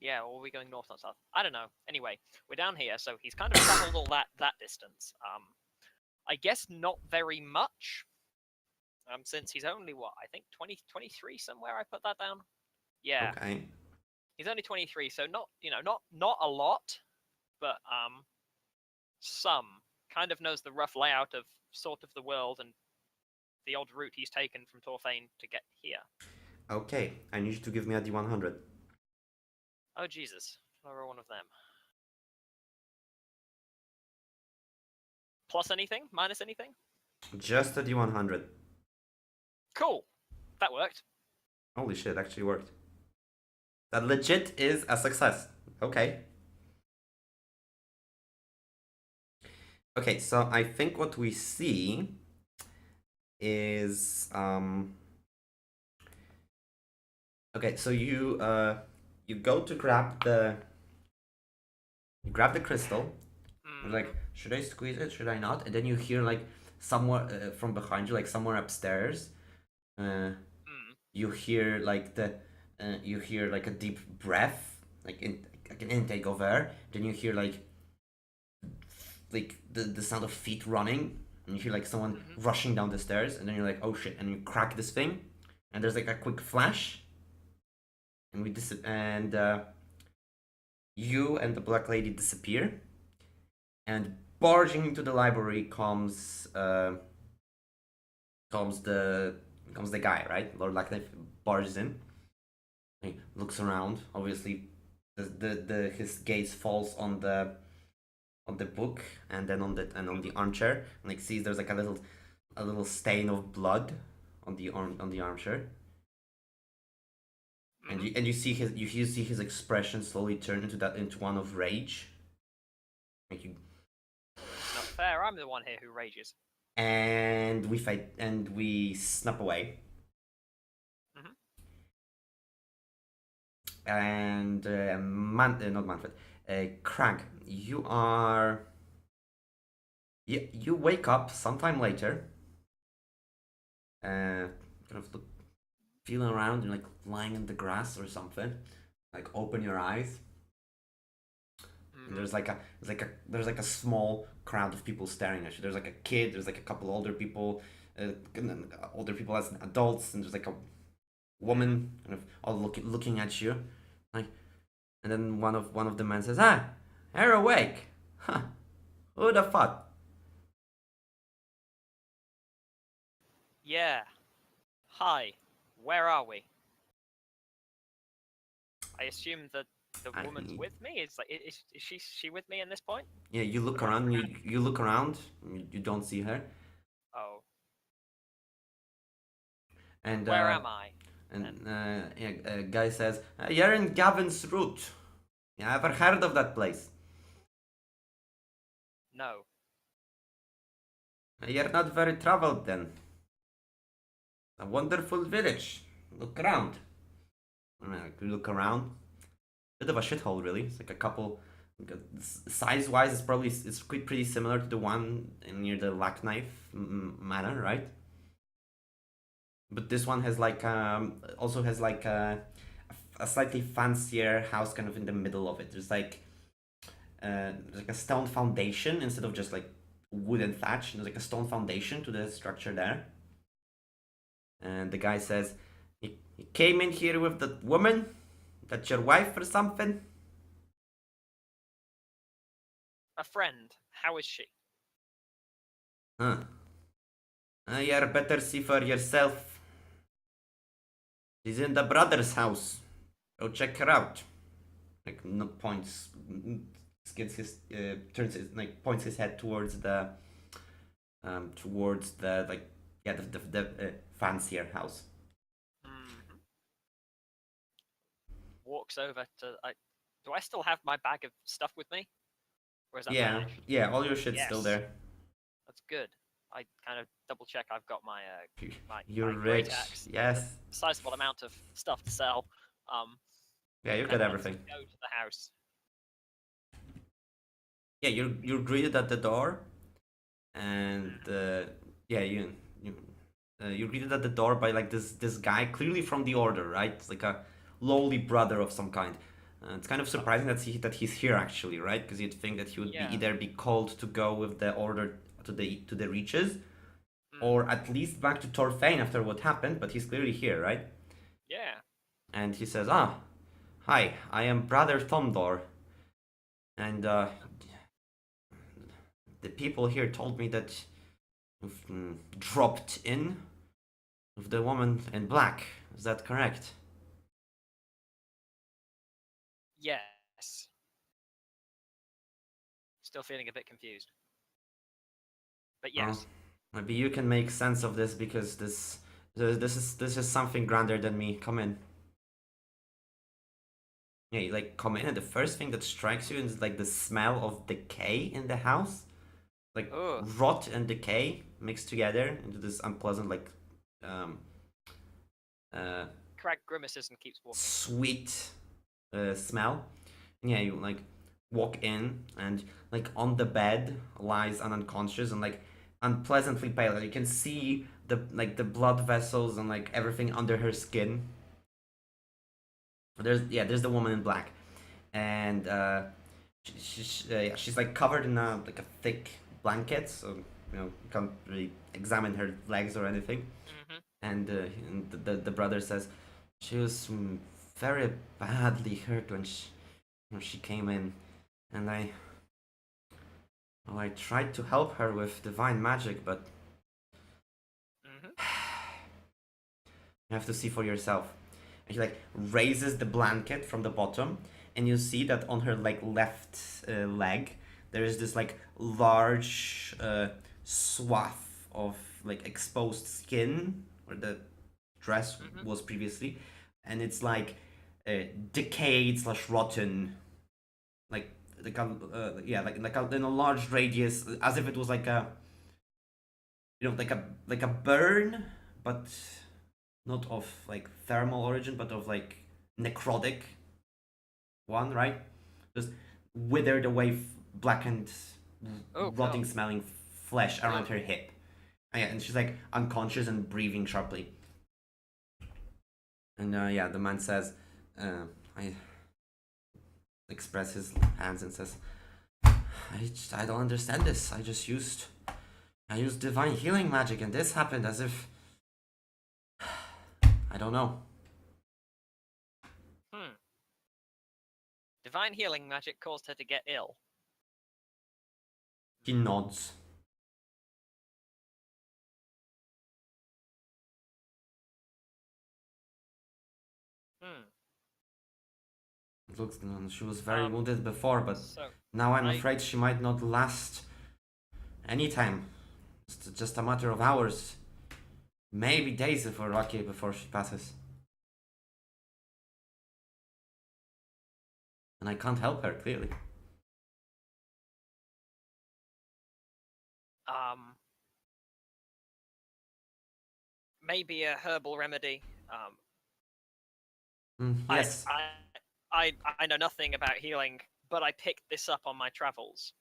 S4: Yeah, or are we going north, not south? I don't know. Anyway, we're down here, so he's kind of traveled all that distance. I guess not very much. Since he's only I think 23 somewhere. I put that down. Yeah.
S1: Okay.
S4: He's only 23, so not not a lot, but some. Kind of knows the rough layout of sort of the world and the odd route he's taken from Torfane to get here.
S1: Okay, I need you to give me a D100.
S4: Oh Jesus! I'll roll one of them. Plus anything? Minus anything?
S1: Just a D100.
S4: Cool. That worked.
S1: Holy shit, actually worked. That legit is a success. Okay. Okay, so I think what we see is okay, so you go to grab the crystal. You're like, should I squeeze it? Should I not? And then you hear like somewhere from behind you, like somewhere upstairs, you hear like a deep breath, like an intake of air. Then you hear like the sound of feet running, and you hear like someone rushing down the stairs, and then you're like, oh shit, and you crack this thing, and there's like a quick flash, and you and the black lady disappear, and barging into the library comes comes the guy, right? Lord Lacanaith barges in. He looks around. Obviously, his gaze falls on the book and then on the armchair, and like sees there's like a little stain of blood on the armchair. And you see his expression slowly turn into one of rage. Like you,
S4: Not fair. I'm the one here who rages.
S1: and we fight and we snap away. And not Manfred, Krag, you are. You wake up sometime later. Kind of feeling around and like lying in the grass or something. Like open your eyes. And there's like a small crowd of people staring at you. There's like a kid. There's like a couple older people, older people as adults, and there's like a woman kind of all looking at you, like, and then one of the men says, "Ah, you're awake, huh? Who'd have thought?"
S4: Yeah. Hi. Where are we? I assume that the woman's with me. Is she with me in this point?
S1: Yeah, you look around. You look around. You don't see her.
S4: Oh.
S1: And
S4: where am I?
S1: And a guy says, "You're in Gavin's Root. You ever heard of that place?"
S4: No.
S1: "You're not very traveled then. A wonderful village. Look around." You look around. Bit of a shithole, really. It's like a couple. Size-wise, it's pretty similar to the one near the Lacanaith Manor, right? But this one has like also has like a slightly fancier house kind of in the middle of it. There's like a stone foundation instead of just like wooden thatch. There's like a stone foundation to the structure there. And the guy says, "You came in here with that woman? That's your wife or something?"
S4: A friend. How is she?
S1: Huh. You're better see for yourself. She's in the brother's house. Go check her out. Like, no points. Gets his turns his like points his head towards the like, yeah, the fancier house.
S4: Walks over to. Do I still have my bag of stuff with me? Or is that
S1: Yeah,
S4: vanished?
S1: yeah, all your shit's still
S4: Yes.
S1: there.
S4: That's good. I kind of double check I've got my
S1: You're
S4: my great
S1: rich.
S4: axe.
S1: Yes.
S4: A sizable amount of stuff to sell.
S1: Yeah, you've
S4: and
S1: got
S4: then
S1: everything.
S4: Go to the house.
S1: Yeah, you're greeted at the door, and yeah, you're greeted at the door by like this guy, clearly from the order, right? It's like a lowly brother of some kind. It's kind of surprising that he's here actually, right? Because you'd think that he would be either be called to go with the order to the Reaches, or at least back to Torfain after what happened. But he's clearly here, right?
S4: Yeah.
S1: And he says, "Ah, hi, I am Brother Thomdor, and the people here told me that you've dropped in with the woman in black. Is that correct?"
S4: Yes. Still feeling a bit confused. But yes.
S1: Well, maybe you can make sense of this, because this is something grander than me. Come in. Yeah, you like come in, and the first thing that strikes you is like the smell of decay in the house, like rot and decay mixed together into this unpleasant, like
S4: Krag grimaces and keeps walking.
S1: Sweet smell. And yeah, you like walk in, and like on the bed lies an unconscious and like unpleasantly pale. You can see the blood vessels and like everything under her skin. There's the woman in black, and she's like covered in a thick blanket, so you can't really examine her legs or anything. And the brother says she was very badly hurt when she came in, and Well, I tried to help her with divine magic, but
S4: Mm-hmm.
S1: you have to see for yourself. And he like raises the blanket from the bottom, and you see that on her like left leg there is this like large swath of like exposed skin where the dress was previously, and it's like decayed slash rotten, like yeah, in a large radius, as if it was like a, you know, like a burn, but not of like thermal origin, but of like necrotic one, right? Just withered away, blackened,
S4: Oh,
S1: rotting
S4: God.
S1: smelling flesh around
S4: Ugh.
S1: her hip. And yeah, and she's like unconscious and breathing sharply. And yeah, the man says, I express his hands and says, I don't understand this. I used divine healing magic, and this happened as if I don't know.
S4: Divine healing magic caused her to get ill.
S1: He nods. It looks, she was very wounded before, but
S4: So
S1: now I'm afraid she might not last any time. It's just a matter of hours, maybe days if we're lucky, before she passes. And I can't help her, clearly.
S4: Maybe a herbal remedy.
S1: Yes.
S4: I know nothing about healing, but I picked this up on my travels.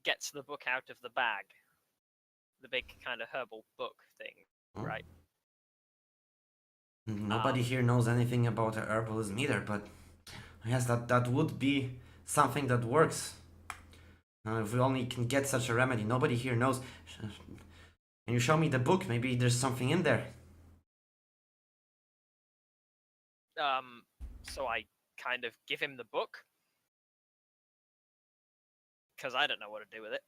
S4: Gets the book out of the bag. The big kind of herbal book thing, right?
S1: Nobody here knows anything about herbalism either, but yes, that would be something that works. If we only can get such a remedy, nobody here knows. Can you show me the book? Maybe there's something in there.
S4: So I kind of give him the book. Because I don't know what to do with it.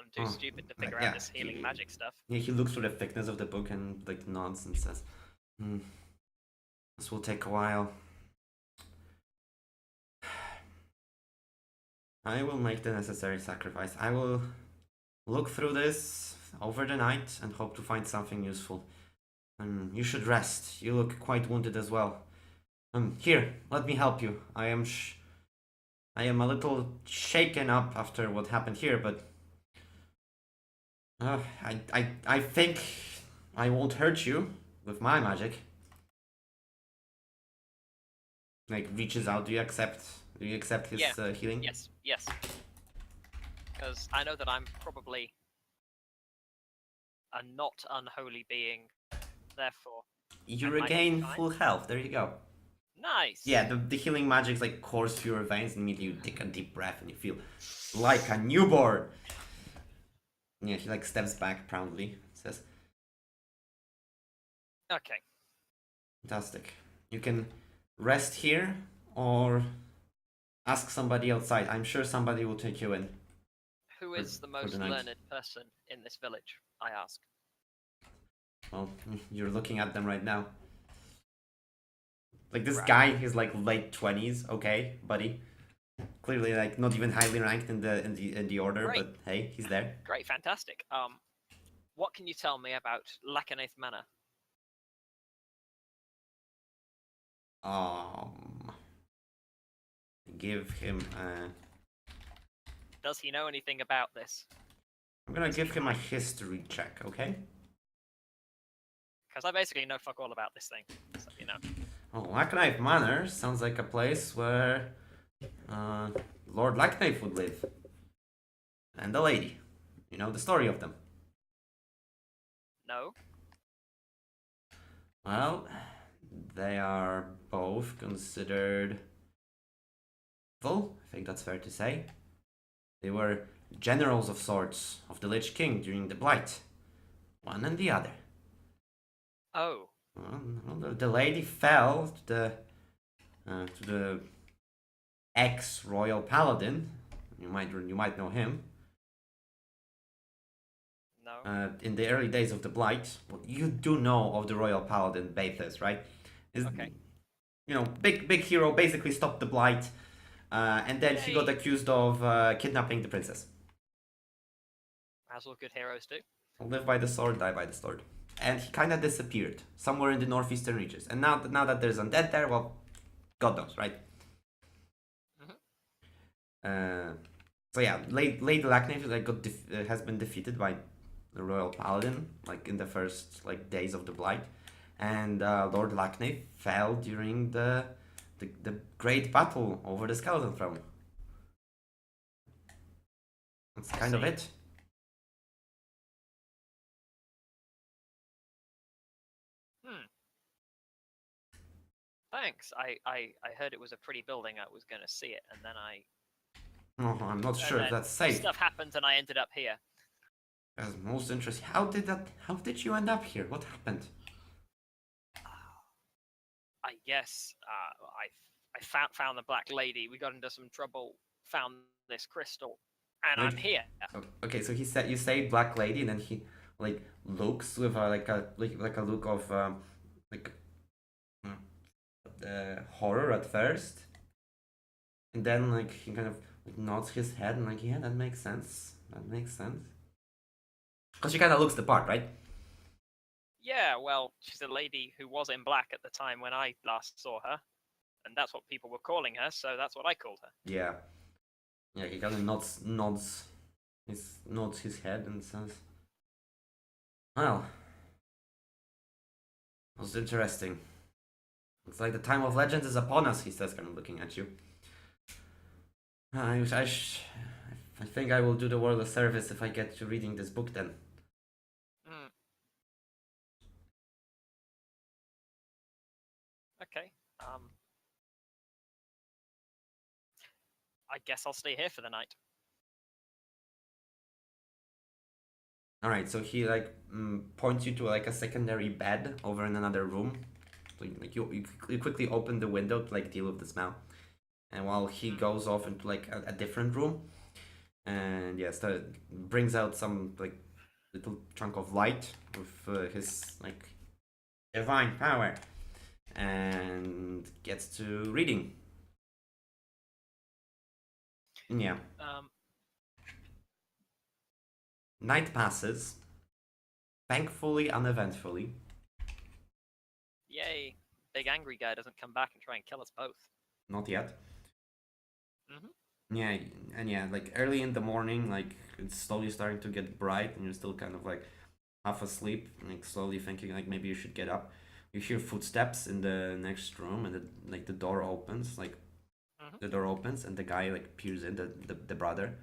S4: I'm too stupid to figure out this healing magic stuff.
S1: Yeah, he looks through the thickness of the book and like nods and says, this will take a while. I will make the necessary sacrifice. I will look through this over the night and hope to find something useful. You should rest. You look quite wounded as well. Here, let me help you. I am a little shaken up after what happened here, but I think I won't hurt you with my magic. Like, reaches out. Do you accept his healing?
S4: Yes. Because I know that I'm probably a not unholy being, therefore.
S1: You regain full health. There you go.
S4: Nice.
S1: Yeah, the healing magic's like course through your veins, and immediately you take a deep breath and you feel like a newborn. Yeah, he like steps back proudly, says,
S4: okay.
S1: Fantastic. You can rest here or ask somebody outside. I'm sure somebody will take you in.
S4: Who is the most learned person in this village? I ask.
S1: Well, you're looking at them right now. Like, this guy, he's like late 20s, okay, buddy. Clearly, like, not even highly ranked in the order, but hey, he's there.
S4: Great, fantastic. What can you tell me about Lacanaith Manor?
S1: Give him
S4: Does he know anything about this?
S1: I'm gonna give him a history check, okay?
S4: Because I basically know fuck all about this thing, so you know.
S1: Oh, Lacanaith Manor sounds like a place where Lord Lacanaith would live. And the lady. You know the story of them.
S4: No.
S1: Well, they are both considered evil, I think that's fair to say. They were generals of sorts of the Lich King during the Blight. One and the other.
S4: Oh.
S1: Well, the lady fell to the ex-royal paladin, You might know him.
S4: No.
S1: In the early days of the Blight, you do know of the Royal Paladin Bathus, right?
S4: Okay.
S1: You know, big hero, basically stopped the Blight, and then he got
S4: Yay.
S1: accused of kidnapping the princess.
S4: As all good heroes do.
S1: Live by the sword, die by the sword. And he kind of disappeared somewhere in the northeastern reaches. And now that there's undead there, well, God knows, right? So yeah, Lady Lacanaith has been defeated by the Royal Paladin, like in the first days of the Blight, and Lord Lacanaith fell during the great battle over the Skeleton Throne. That's kind of it.
S4: Thanks. I heard it was a pretty building. I was going to see it, and then
S1: Oh, I'm not sure if that's safe.
S4: Stuff happened, and I ended up here.
S1: That's most interesting. How did you end up here? What happened?
S4: I guess I found the Black Lady. We got into some trouble. Found this crystal, and I'm here.
S1: Okay, so you say Black Lady, and then he looks with a look of horror at first, and then he kind of nods his head and yeah, that makes sense. Because she kind of looks the part, right?
S4: Yeah, well, she's a lady who was in black at the time when I last saw her, and that's what people were calling her, so that's what I called her.
S1: Yeah, he kind of nods his head and says, "Well, it was interesting. It's like the time of legends is upon us," he says, kind of looking at you. I think I will do the world a service if I get to reading this book then.
S4: Okay. I guess I'll stay here for the night.
S1: All right, so he points you to a secondary bed over in another room. So you quickly open the window to deal with the smell, and while he goes off into a different room, and yes, brings out some little chunk of light with his divine power, and gets to reading. Yeah. Night passes, thankfully uneventfully.
S4: Yay! Big angry guy doesn't come back and try and kill us both.
S1: Not yet. Yeah, and yeah, early in the morning, it's slowly starting to get bright, and you're still kind of half asleep, slowly thinking maybe you should get up. You hear footsteps in the next room, and the door opens, the door opens, and the guy peers in, the brother.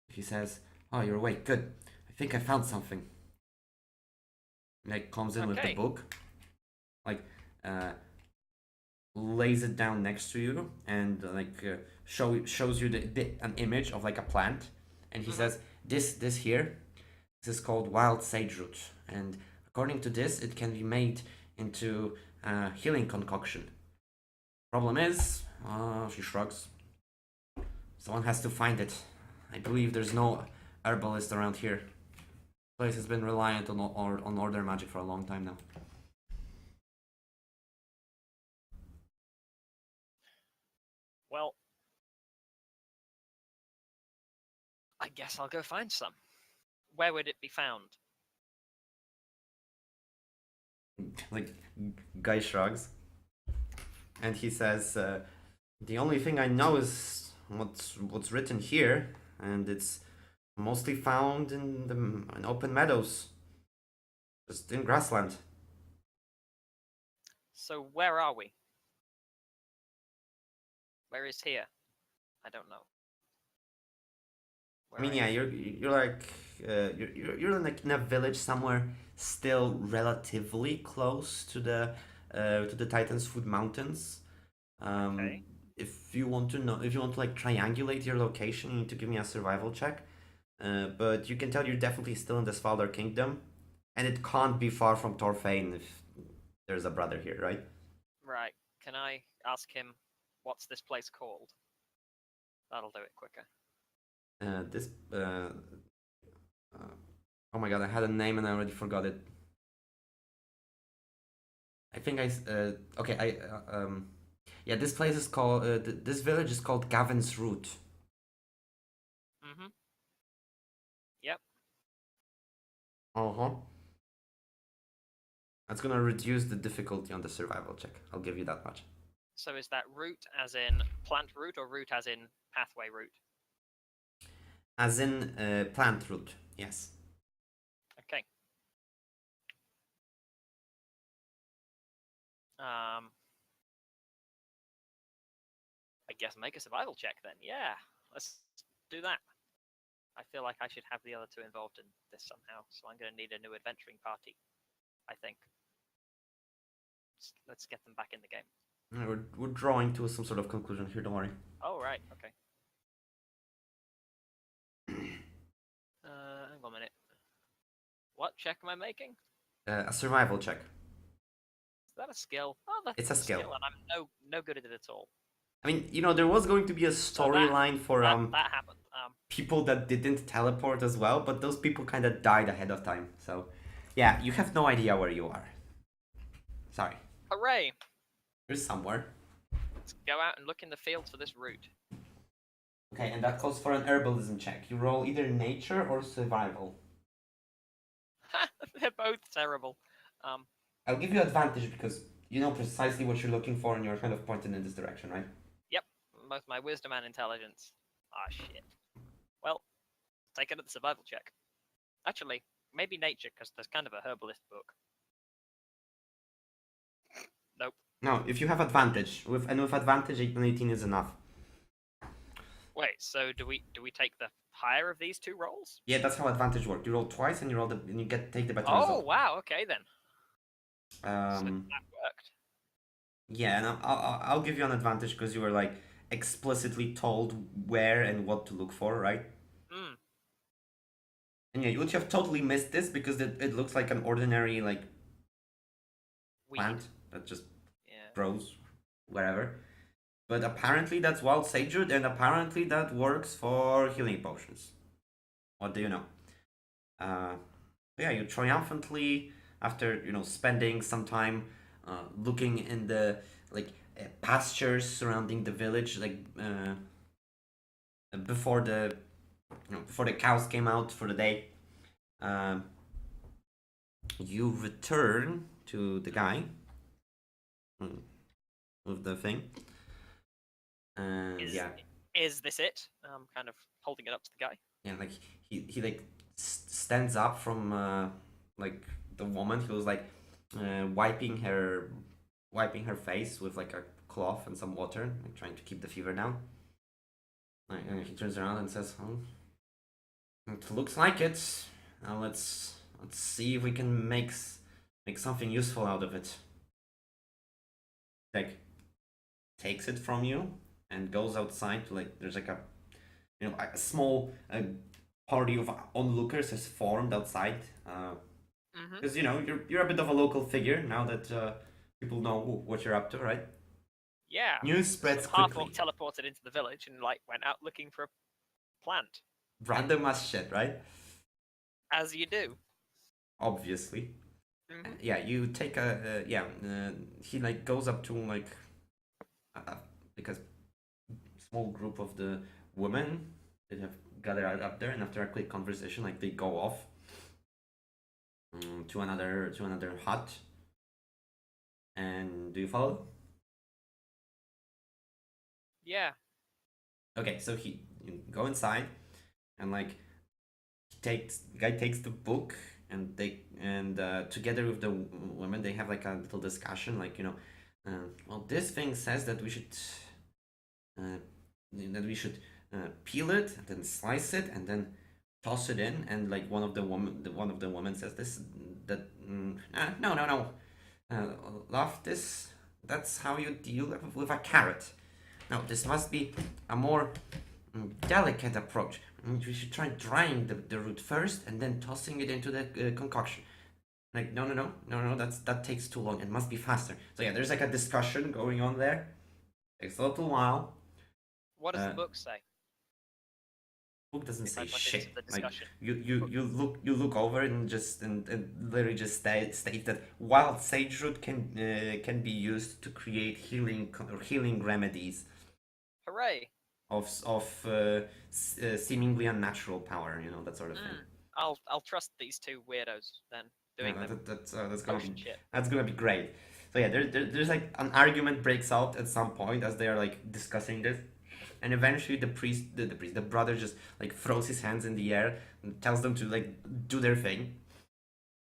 S1: He says, "Oh, you're awake. Good. I think I found something." Comes in with the book, lays it down next to you, and shows you an image of a plant, and he says, "This here, this is called wild sage root, and according to this, it can be made into a healing concoction. Problem is," she shrugs, "someone has to find it. I believe there's no herbalist around here. The place has been reliant on order magic for a long time now."
S4: Well, I guess I'll go find some. Where would it be found?
S1: Guy shrugs, and he says, "The only thing I know is what's written here, and it's mostly found in open meadows, just in grassland."
S4: So where are we? Where is here? I don't know.
S1: I mean, yeah, you're in a village somewhere, still relatively close to the Titan's Foot Mountains.
S4: Okay.
S1: If you want to triangulate your location, you need to give me a survival check. But you can tell you're definitely still in the Svalor Kingdom, and it can't be far from Torfane if there's a brother here, right?
S4: Right. Can I ask him what's this place called? That'll do it quicker.
S1: This. Oh my god, I had a name and I already forgot it. I think okay, yeah, this place is called. This village is called Gavin's Root.
S4: Mm-hmm. Yep.
S1: Uh-huh. That's gonna reduce the difficulty on the survival check. I'll give you that much.
S4: So is that route as in plant route or route as in pathway route?
S1: As in plant root, yes.
S4: Okay. I guess make a survival check then. Yeah, let's do that. I feel like I should have the other two involved in this somehow, so I'm going to need a new adventuring party, I think. Let's get them back in the game.
S1: We're drawing to some sort of conclusion here, don't worry.
S4: Oh, right, okay. Hang on a minute. What check am I making?
S1: A survival check.
S4: Is that a skill? Oh, that's
S1: It's a skill.
S4: and I'm no good at it at all.
S1: I mean, you know, there was going to be a storyline for
S4: that happened.
S1: people that didn't teleport as well, but those people kind of died ahead of time. So, yeah, you have no idea where you are. Sorry.
S4: Hooray!
S1: You're somewhere.
S4: Let's go out and look in the fields for this route.
S1: Okay, and that calls for an herbalism check. You roll either nature or survival.
S4: They're both terrible.
S1: I'll give you advantage because you know precisely what you're looking for and you're kind of pointing in this direction, right?
S4: Yep, both my wisdom and intelligence. Ah, shit. Well, take it at the survival check. Actually, maybe nature, because there's kind of a herbalist book. Nope.
S1: No, if you have advantage, with advantage, 18 is enough.
S4: Wait, so do we take the higher of these two rolls?
S1: Yeah, that's how advantage works. You roll twice and you take the better
S4: Oh,
S1: result.
S4: wow, okay then. So
S1: Um,
S4: that worked.
S1: yeah, and I'll give you an advantage because you were like explicitly told where and what to look for, right?
S4: Hmm.
S1: And yeah, you would have totally missed this because it looks like an ordinary like
S4: Weed.
S1: plant that just
S4: Yeah.
S1: grows wherever. But apparently that's wild sageroot, and apparently that works for healing potions. What do you know? Yeah, you triumphantly, after spending some time looking in the pastures surrounding the village, before the cows came out for the day, you return to the guy with the thing.
S4: Is this it? Kind of holding it up to the guy.
S1: Yeah, like he like stands up from the woman. He was like wiping her face with like a cloth and some water, like trying to keep the fever down. And he turns around and says, "Oh, it looks like it. Now let's see if we can make something useful out of it." Like takes it from you and goes outside to there's like a a small party of onlookers has formed outside because you're a bit of a local figure now that people know what you're up to, right?
S4: Yeah.
S1: News spreads quickly.
S4: Half teleported into the village and went out looking for a plant.
S1: Random as shit, right?
S4: As you do.
S1: Obviously.
S4: Mm-hmm.
S1: Yeah, you take he goes up to a small group of the women that have gathered up there, and after a quick conversation, they go off to another hut. And do you follow?
S4: Yeah.
S1: Okay, so you go inside, and the guy takes the book, and together with the women they have a little discussion, well, this thing says that we should peel it and then slice it and then toss it in, and one of the women says no, love, that's how you deal with a carrot. No, this must be a more delicate approach. We should try drying the root first and then tossing it into the concoction. No, that takes too long. It must be faster. So yeah, there's a discussion going on there. Takes a little while.
S4: What does the book say?
S1: Book doesn't
S4: if I
S1: say
S4: went
S1: shit.
S4: into the
S1: Like
S4: discussion.
S1: you look over and literally just states that wild sage root can be used to create healing remedies
S4: Hooray!
S1: of seemingly unnatural power, you know, that sort of thing.
S4: I'll trust these two weirdos then doing
S1: Yeah,
S4: the
S1: that's gonna
S4: potion
S1: be
S4: shit.
S1: great. So yeah, there's like an argument breaks out at some point as they are like discussing this, and eventually the brother just like throws his hands in the air and tells them to like do their thing,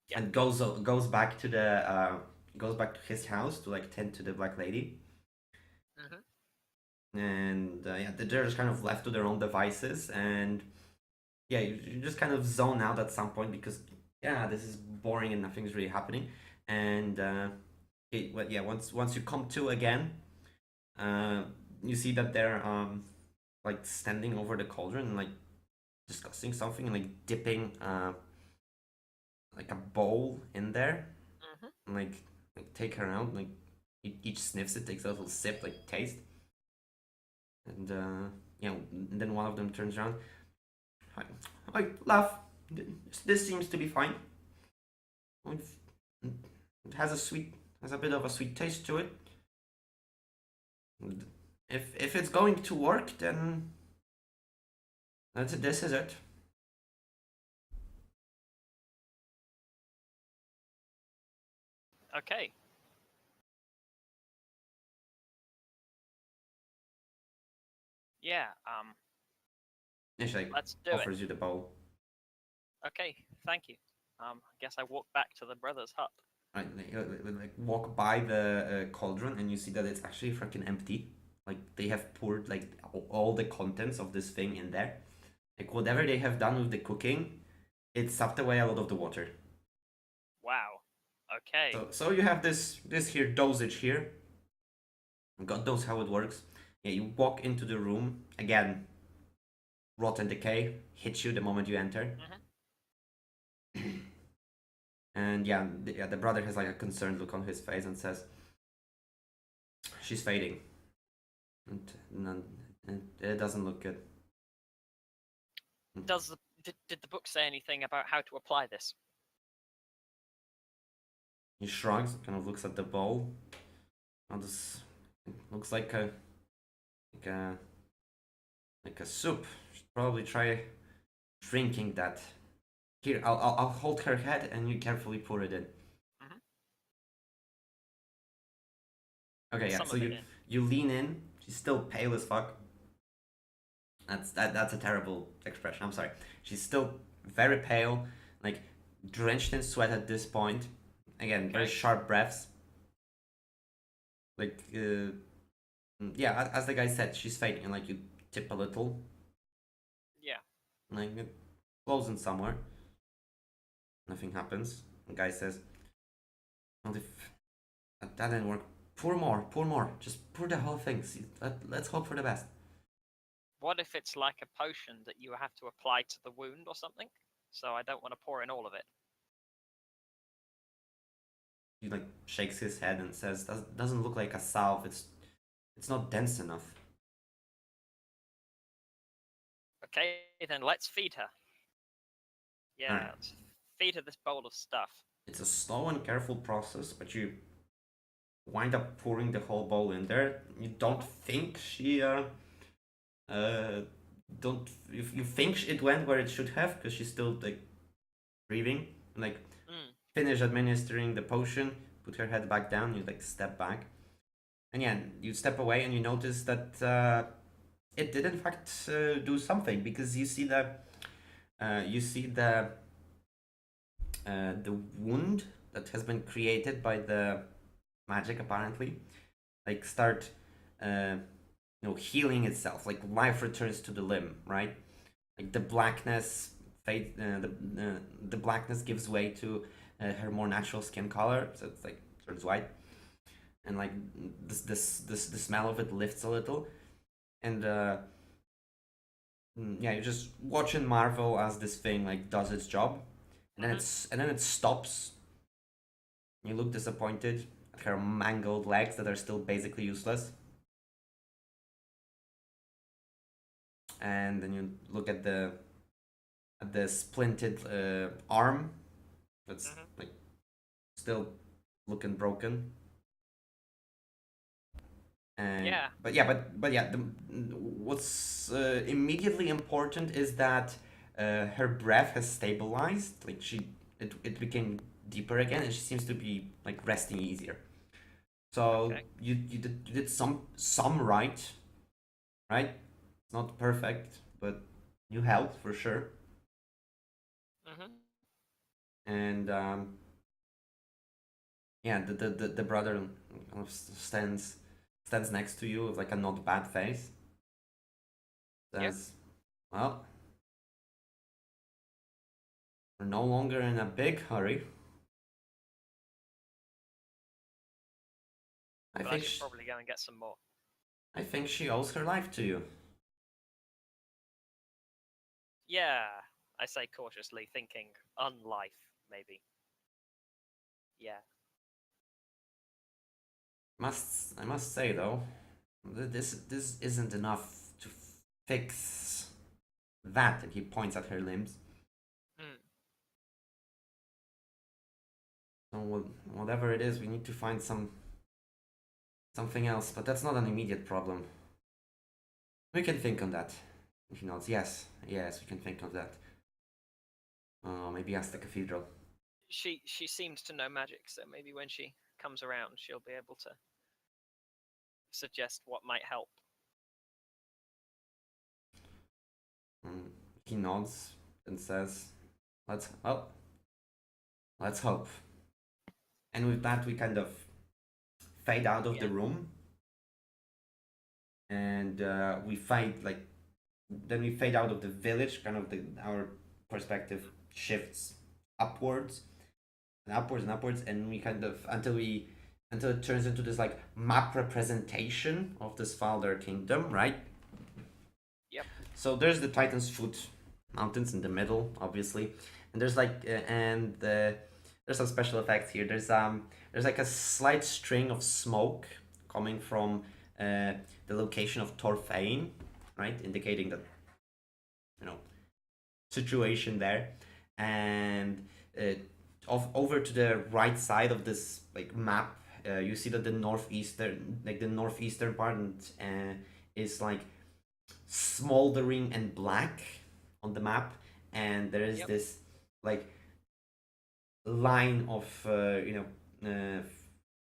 S4: Yeah.
S1: and goes back to the goes back to his house to like tend to the black lady. And yeah, they're just kind of left to their own devices, and yeah, you just kind of zone out at some point because yeah, this is boring and nothing's really happening. And once you come to again, you see that they're like standing over the cauldron and like discussing something and like dipping like a bowl in there, and like take her out, like each sniffs it, takes a little sip, like taste, and and then one of them turns around. I laugh. This seems to be fine. It has a bit of a sweet taste to it. If it's going to work, then this is it.
S4: Okay. Yeah.
S1: And she like
S4: Let's do
S1: offers you the bowl.
S4: Okay. Thank you. I guess I walk back to the brother's hut.
S1: Right, like walk by the cauldron and you see that it's actually freaking empty. Like they have poured like all the contents of this thing in there. Like whatever they have done with the cooking, it sucked away a lot of the water.
S4: Wow. Okay.
S1: So you have this here dosage here. God knows how it works. Yeah, you walk into the room again. Rot and decay hits you the moment you enter. And yeah, the brother has like a concerned look on his face and says, "She's fading, and it doesn't look good."
S4: Did the book say anything about how to apply this?
S1: He shrugs, kind of looks at the bowl. Now this looks like a soup. Should probably try drinking that. Here, I'll hold her head and you carefully pour it in. Okay, yeah. So you lean in. She's still pale as fuck. That's a terrible expression. I'm sorry. She's still very pale, like drenched in sweat at this point. Again, very sharp breaths. Like yeah, as the guy said, she's fading, and like you tip a little.
S4: Yeah.
S1: Like it blows in somewhere. Nothing happens. The guy says, "Well, if that didn't work, pour more. Just pour the whole thing. See, let's hope for the best."
S4: What if it's like a potion that you have to apply to the wound or something? So I don't want to pour in all of it.
S1: He like shakes his head and says, "Doesn't look like a salve. It's not dense enough."
S4: Okay, then let's feed her. Yeah,
S1: Alright.
S4: let's feed her this bowl of stuff.
S1: It's a slow and careful process, but you wind up pouring the whole bowl in there. You don't think she don't you think it went where it should have because she's still like breathing, like finish administering the potion, put her head back down, you like step back, and yeah, you step away and you notice that it did in fact do something, because you see the wound that has been created by the magic apparently like start healing itself, like life returns to the limb, right? Like the blackness fade, the blackness gives way to her more natural skin color, so it's like turns white, and like the smell of it lifts a little, and yeah, you just watch and marvel as this thing like does its job, and then it stops. You look disappointed at her mangled legs that are still basically useless. and then you look at the splinted arm that's like still looking broken. And
S4: Yeah.
S1: but yeah, what's immediately important is that her breath has stabilized. Like it became deeper again, and she seems to be like resting easier. So
S4: Okay.
S1: you did some right. It's not perfect, but you helped for sure. And yeah, the brother kind of stands next to you with like a not bad face. Says, well, we're no longer in a big hurry.
S4: But I should probably go and get some more.
S1: I think she owes her life to you.
S4: Yeah, I say cautiously, thinking unlife, maybe. Yeah.
S1: I must say though, this isn't enough to fix that. And he points at her limbs. So whatever it is, we need to find something else. But that's not an immediate problem. We can think on that. He nods. Yes, we can think of that. Maybe ask the cathedral.
S4: She seems to know magic, so maybe when she comes around, she'll be able to suggest what might help.
S1: He nods and says, let's hope. And with that, we kind of fade out of the room, and we fade out of the village. Kind of our perspective shifts upwards and upwards and upwards, and we kind of until it turns into this like map representation of this Falder kingdom, right?
S4: Yep.
S1: So there's the Titan's Foot Mountains in the middle, obviously, and there's like there's some special effects here. There's like a slight string of smoke coming from the location of Torfane, right, indicating that situation there, and over to the right side of this like map, you see that the northeastern part is like smoldering and black on the map, and there is this like line of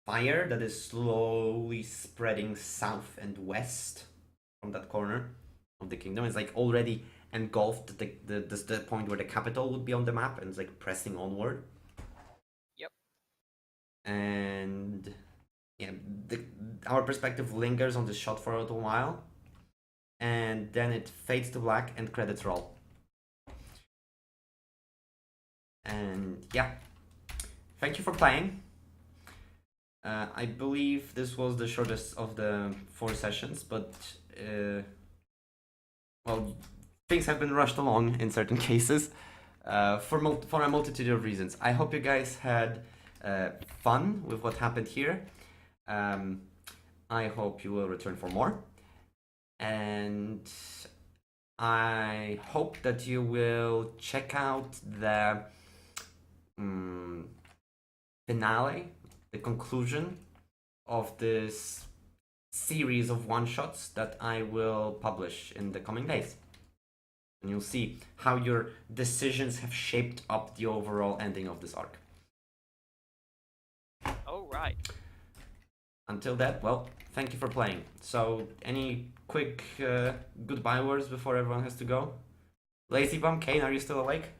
S1: fire that is slowly spreading south and west from that corner of the kingdom. It's like already engulfed the point where the capital would be on the map, and it's like pressing onward.
S4: Yep.
S1: And yeah, our perspective lingers on this shot for a little while, and then it fades to black and credits roll. And yeah, thank you for playing. I believe this was the shortest of the 4 sessions, but well, things have been rushed along in certain cases for a multitude of reasons. I hope you guys had fun with what happened here. I hope you will return for more. And I hope that you will check out the finale, the conclusion of this series of one-shots that I will publish in the coming days. And you'll see how your decisions have shaped up the overall ending of this arc.
S4: Oh, right.
S1: Until that, well, thank you for playing. So, any quick goodbye words before everyone has to go? Lazybum, Kane, are you still awake?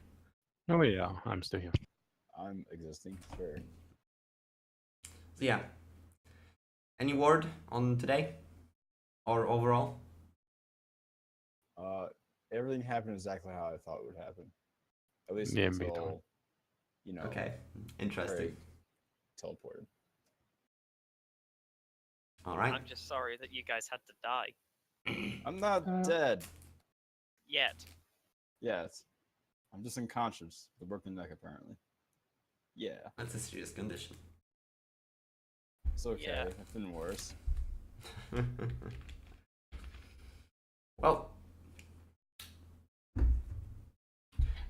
S2: Oh yeah, I'm still here.
S3: I'm existing, sure.
S1: So yeah. Any word on today? Or overall?
S3: Everything happened exactly how I thought it would happen. At least
S2: Yeah,
S3: until,
S1: Okay, interesting.
S3: Krag teleported.
S1: All right.
S4: I'm just sorry that you guys had to die.
S3: I'm not dead.
S4: Yet.
S3: Yes. I'm just unconscious. The broken neck, apparently. Yeah.
S1: That's a serious condition.
S3: It's okay.
S4: Yeah.
S3: It's been worse.
S1: Well,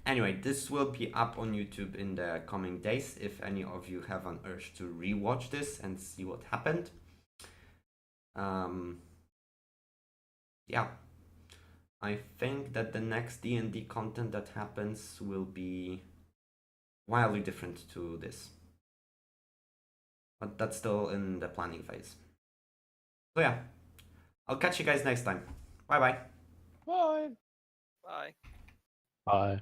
S1: Anyway, this will be up on YouTube in the coming days if any of you have an urge to rewatch this and see what happened. Yeah, I think that the next D&D content that happens will be wildly different to this. But that's still in the planning phase. So yeah, I'll catch you guys next time. Bye bye.
S2: Bye.
S4: Bye.
S2: Bye.